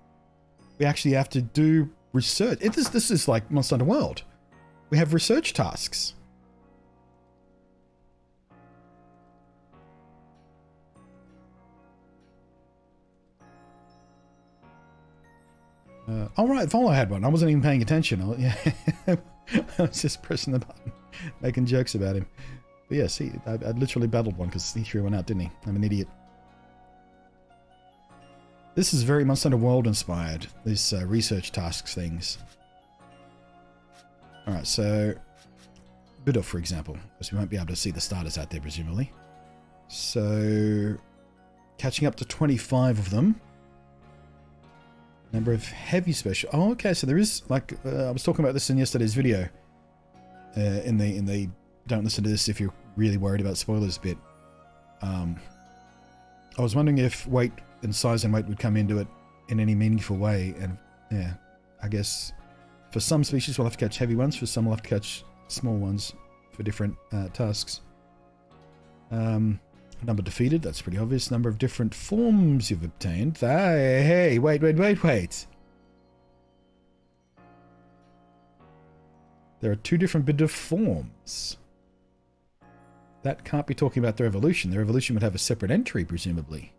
We actually have to do research. This is like Monster Hunter World. We have research tasks. All right, Volo had one. I wasn't even paying attention. I was just pressing the button, making jokes about him. But yeah, see, I literally battled one because he threw one out, didn't he? I'm an idiot. This is very Monster Hunter World inspired, these research tasks things. Alright, so Buddha, for example, because we won't be able to see the starters out there, presumably. So, catching up to 25 of them. Number of heavy special. Oh, okay, so there is, like, I was talking about this in yesterday's video. In the don't listen to this if you're really worried about spoilers bit. I was wondering if weight and size and weight would come into it in any meaningful way, and yeah, I guess for some species we'll have to catch heavy ones, for some we'll have to catch small ones for different tasks. Number defeated, that's pretty obvious. Number of different forms you've obtained. Hey, wait. There are 2 different bit of forms. That can't be talking about their evolution. Their evolution would have a separate entry, presumably.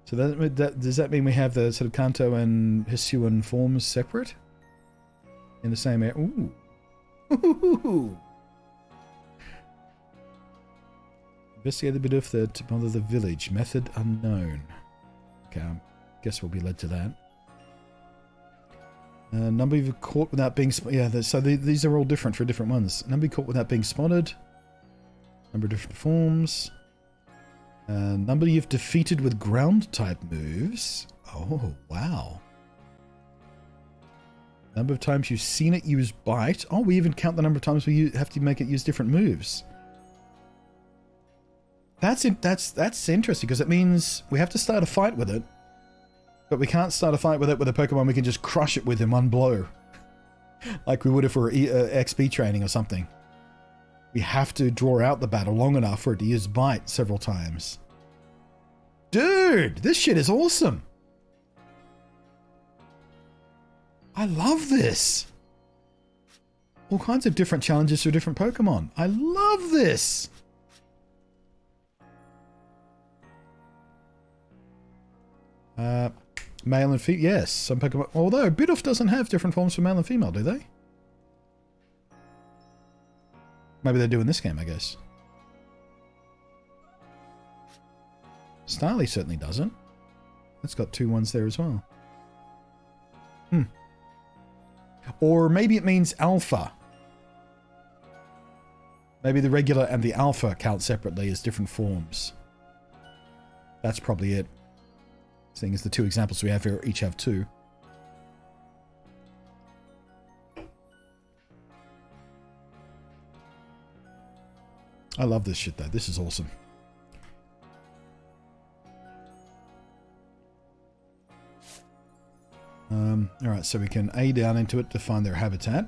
So does that mean we have the sort of Kanto and Hisuian forms separate? In the same area? Ooh. Investigate the bit of the to bother the village. Method unknown. Okay, I guess we'll be led to that. Number you've caught without being spotted. Yeah, so these are all different for different ones. Number you caught without being spotted. Number of different forms. Number you've defeated with ground type moves. Oh, wow. Number of times you've seen it use bite. Oh, we even count the number of times we have to make it use different moves. That's interesting, because it means we have to start a fight with it, but we can't start a fight with it with a Pokemon we can just crush it with in one blow, like we would if we were XP training or something. We have to draw out the battle long enough for it to use bite several times. Dude, this shit is awesome. I love this. All kinds of different challenges for different Pokemon. I love this. Male and female, yes. Some Pokemon, although Bidoof doesn't have different forms for male and female, do they? Maybe they do in this game, I guess. Starly certainly doesn't. It's got 2 ones there as well. Or maybe it means alpha. Maybe the regular and the alpha count separately as different forms. That's probably it. Seeing as the 2 examples we have here each have 2. I love this shit though. This is awesome. Alright, so we can A down into it to find their habitat.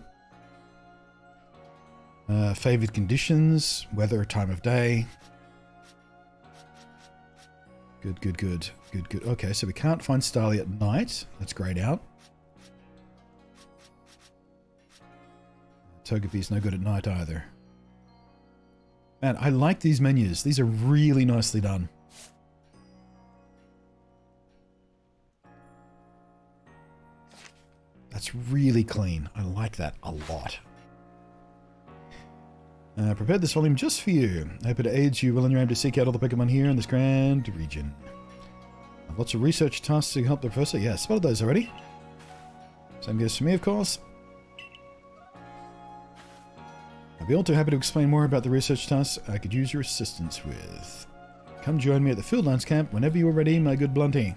Favored conditions, weather, time of day. Good. Okay, so we can't find Starly at night. That's grayed out. Togepi's no good at night either. Man, I like these menus. These are really nicely done. That's really clean. I like that a lot. Prepared this volume just for you. I hope it aids you well in your aim to seek out all the Pokemon here in this grand region. Lots of research tasks to help the professor. Yeah, spotted those already. Same goes for me, of course. I'd be all too happy to explain more about the research tasks I could use your assistance with. Come join me at the Fieldlands camp whenever you are ready, my good Blunty.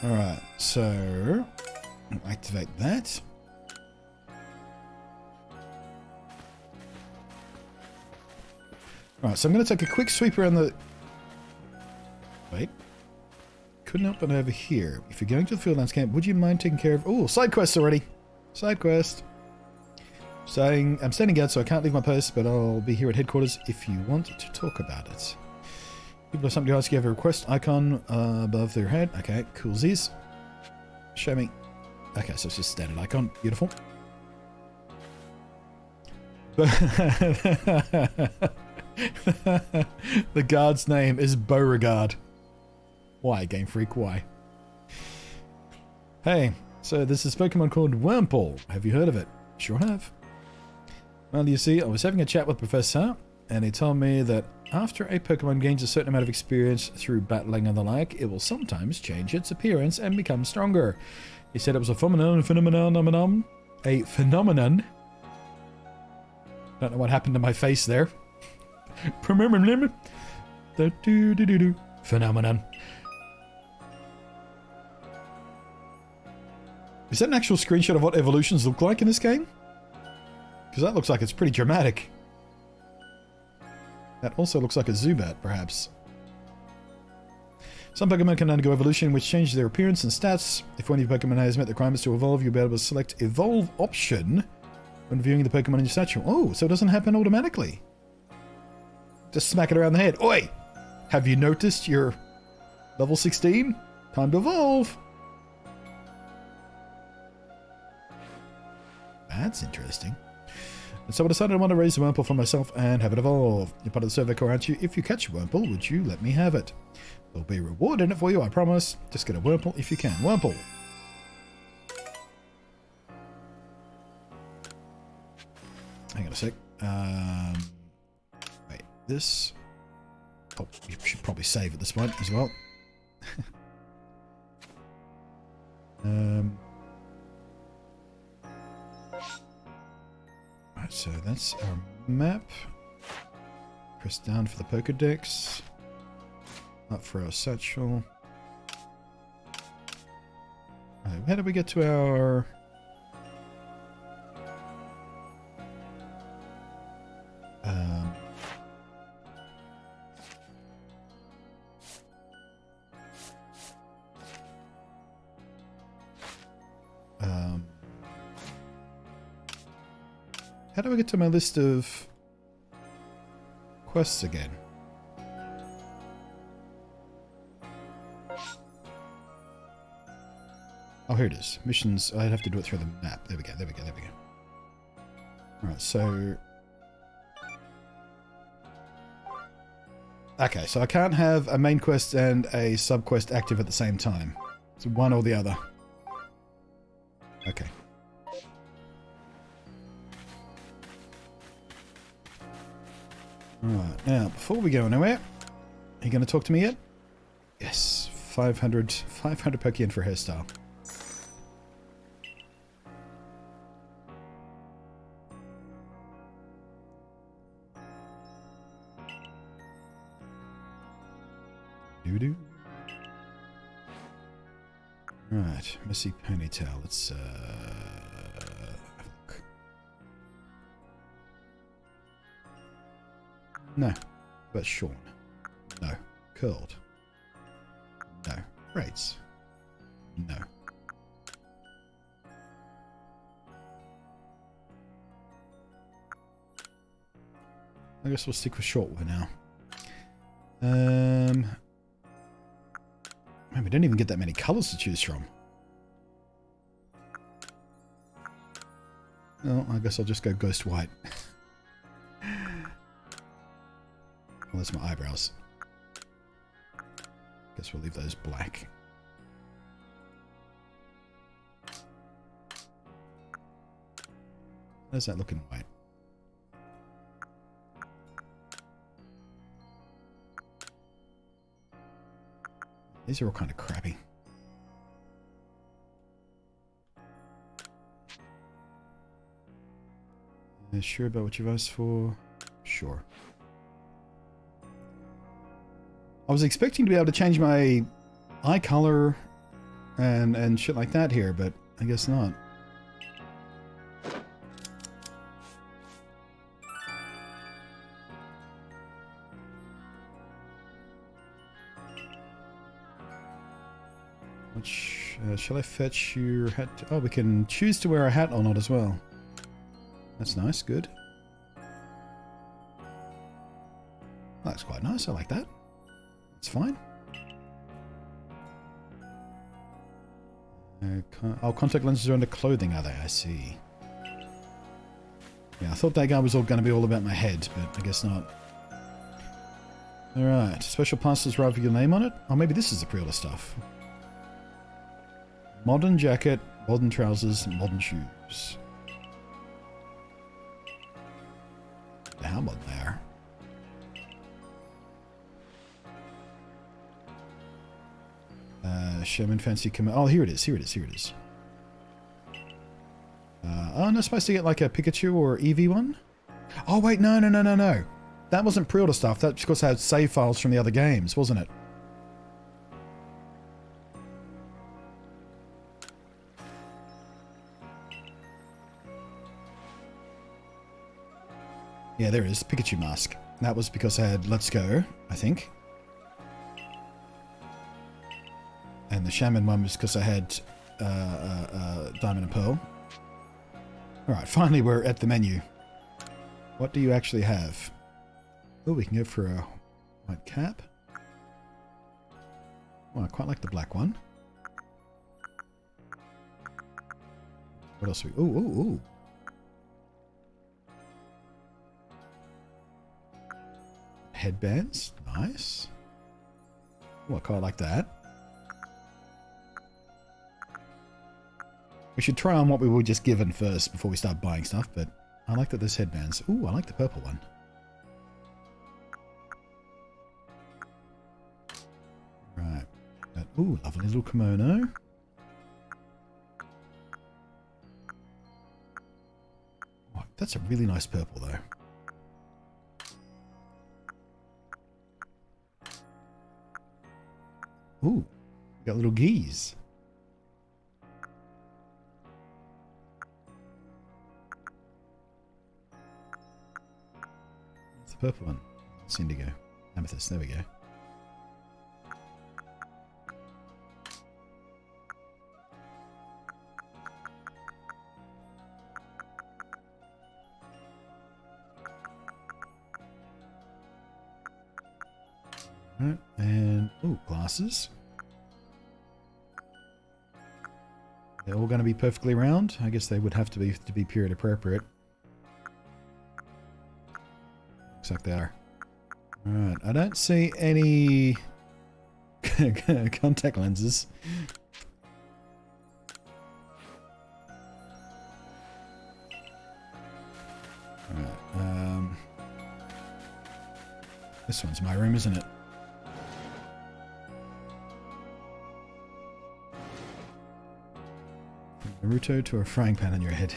Alright, so I'll activate that. Alright, so I'm going to take a quick sweep around the... Wait. Couldn't help but over here. If you're going to the Fieldlands camp, would you mind taking care of... Oh, side quests already. Side quest. I'm standing guard, so I can't leave my post, but I'll be here at headquarters if you want to talk about it. People have something to ask. You have a request icon above their head. Okay, coolsies. Show me. Okay, so it's just standard icon. Beautiful. The guard's name is Beauregard. Why, Game Freak? Why? Hey, so this is Pokemon called Wurmple. Have you heard of it? Sure have. Well, you see, I was having a chat with Professor, and he told me that after a Pokemon gains a certain amount of experience through battling and the like, it will sometimes change its appearance and become stronger. He said it was a phenomenon. A phenomenon. Don't know what happened to my face there. Phenomenon. Is that an actual screenshot of what evolutions look like in this game? Because that looks like it's pretty dramatic. That also looks like a Zubat, perhaps. Some Pokemon can undergo evolution, which changes their appearance and stats. If one of your Pokemon has met the requirements to evolve, you'll be able to select Evolve option when viewing the Pokemon in your statue. Oh, so it doesn't happen automatically. Just smack it around the head. Oi! Have you noticed you're level 16? Time to evolve! That's interesting. And so I decided I want to raise a Wurmple for myself and have it evolve. You're part of the survey corps, aren't you? If you catch a Wurmple, would you let me have it? There'll be a reward in it for you, I promise. Just get a Wurmple if you can. Wurmple! Hang on a sec. Wait, this... Oh, you should probably save at this point as well. Right, so that's our map. Press down for the Pokedex. Up for our satchel. Right, how did we get to our... how do I get to my list of quests again? Oh, here it is. Missions. I'd have to do it through the map. There we go, there we go, there we go. Alright, so... okay, so I can't have a main quest and a sub-quest active at the same time. It's one or the other. Okay. Alright, now, before we go anywhere, are you going to talk to me yet? Yes, 500 Pokeyen for hairstyle. Doo-doo. Right, messy ponytail. Let's, have a look. No. But Sean. No. Curled. No. Braids. No. I guess we'll stick with short for now. Man, we don't even get that many colours to choose from. Well, I guess I'll just go Ghost White. Well, that's my eyebrows. Guess we'll leave those black. How's that looking white? These are all kind of crappy. Sure about what you've asked for? Sure. I was expecting to be able to change my eye color and shit like that here, but I guess not. Shall I fetch your hat? Oh, we can choose to wear a hat or not as well. That's nice, good. That's quite nice, I like that. It's fine. Oh, contact lenses are under clothing, are they? I see. Yeah, I thought that guy was all going to be all about my head, but I guess not. Alright, special parcels arrive with your name on it? Oh, maybe this is the pre-order stuff. Modern jacket, modern trousers, modern shoes. How modern they are. Sherman fancy command. Oh, here it is, here it is, here it is. Oh, I'm not supposed to get like a Pikachu or Eevee one? Oh, wait, no. That wasn't pre-order stuff. That's because I had save files from the other games, wasn't it? Yeah, there is. Pikachu mask. That was because I had Let's Go, I think. And the Shaman one was because I had Diamond and Pearl. Alright, finally we're at the menu. What do you actually have? Oh, we can go for a white cap. Oh, I quite like the black one. What else are we... Ooh, ooh, ooh. Headbands. Nice. Oh, I quite like that. We should try on what we were just given first before we start buying stuff, but I like that there's headbands. Ooh, I like the purple one. Right. Ooh, lovely little kimono. Oh, that's a really nice purple, though. Ooh, we got little geese. What's the purple one? It's indigo. Amethyst, there we go. Right, and ooh, glasses. They're all going to be perfectly round. I guess they would have to be period appropriate. Looks like they are. Alright, I don't see any contact lenses. Alright, this one's my room, isn't it? Naruto to a frying pan on your head.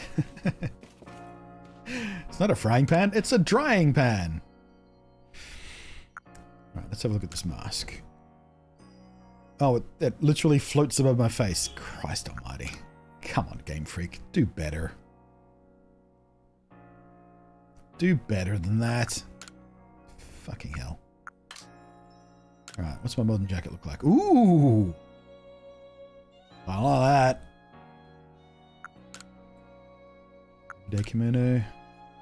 It's not a frying pan, it's a drying pan. Right, let's have a look at this mask. Oh, it literally floats above my face. Christ almighty. Come on, Game Freak. Do better. Do better than that. Fucking hell. Alright, what's my modern jacket look like? Ooh! I like that. Day kimono,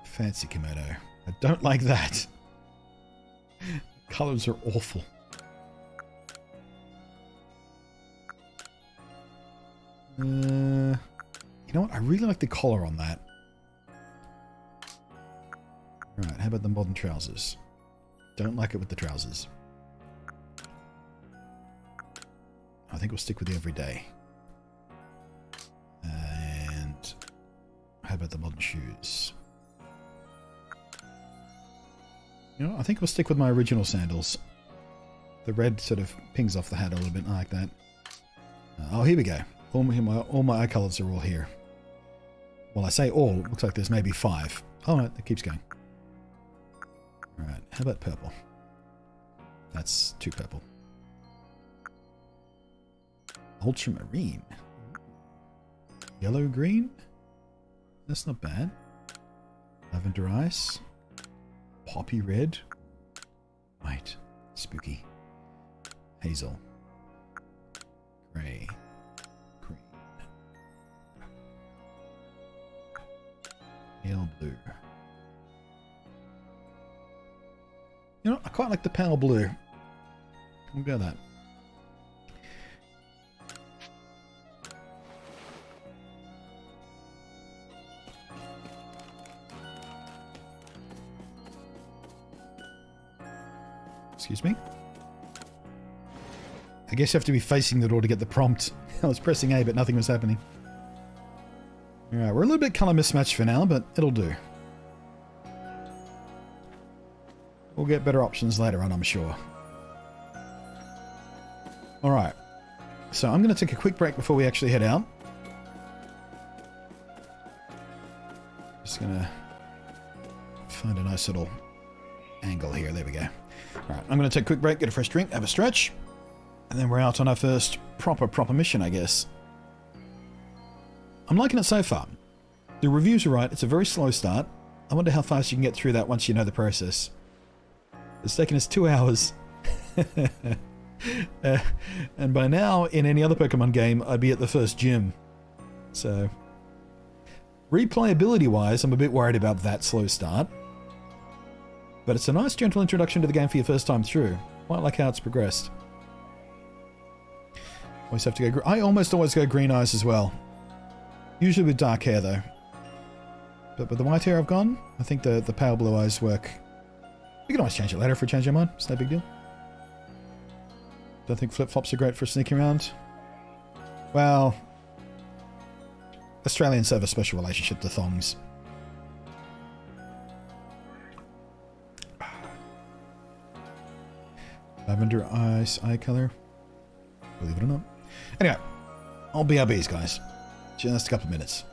fancy kimono. I don't like that. Colors are awful. You know what? I really like the collar on that. Alright, how about the modern trousers? Don't like it with the trousers. I think we'll stick with the everyday. And how about the modern shoes? You know, I think we'll stick with my original sandals. The red sort of pings off the hat a little bit. I like that. Oh, here we go. All my eye colors are all here. Well, I say all. It looks like there's maybe 5. Oh, no, it keeps going. Alright, how about purple? That's too purple. Ultramarine. Yellow-green? That's not bad. Lavender ice. Poppy red. White. Spooky. Hazel. Grey. Green. Pale blue. You know, I quite like the pale blue. We'll go that. Excuse me? I guess you have to be facing the door to get the prompt. I was pressing A, but nothing was happening. Alright, we're a little bit colour mismatched for now, but it'll do. We'll get better options later on, I'm sure. Alright. So I'm going to take a quick break before we actually head out. Just going to find a nice little angle here. There we go. Alright, I'm going to take a quick break, get a fresh drink, have a stretch, and then we're out on our first proper mission, I guess. I'm liking it so far. The reviews are right. It's a very slow start. I wonder how fast you can get through that once you know the process. It's taken us 2 hours. And by now, in any other Pokemon game, I'd be at the first gym. So, replayability-wise, I'm a bit worried about that slow start. But it's a nice, gentle introduction to the game for your first time through. Quite like how it's progressed. Always have to go... I almost always go green eyes as well. Usually with dark hair, though. But with the white hair I've gone, I think the pale blue eyes work. You can always change it later if I change your mind. It's no big deal. Don't think flip-flops are great for sneaking around. Well... Australians have a special relationship to thongs. Lavender eyes, eye color. Believe it or not. Anyway, I'll BRBs, guys. Just a couple of minutes.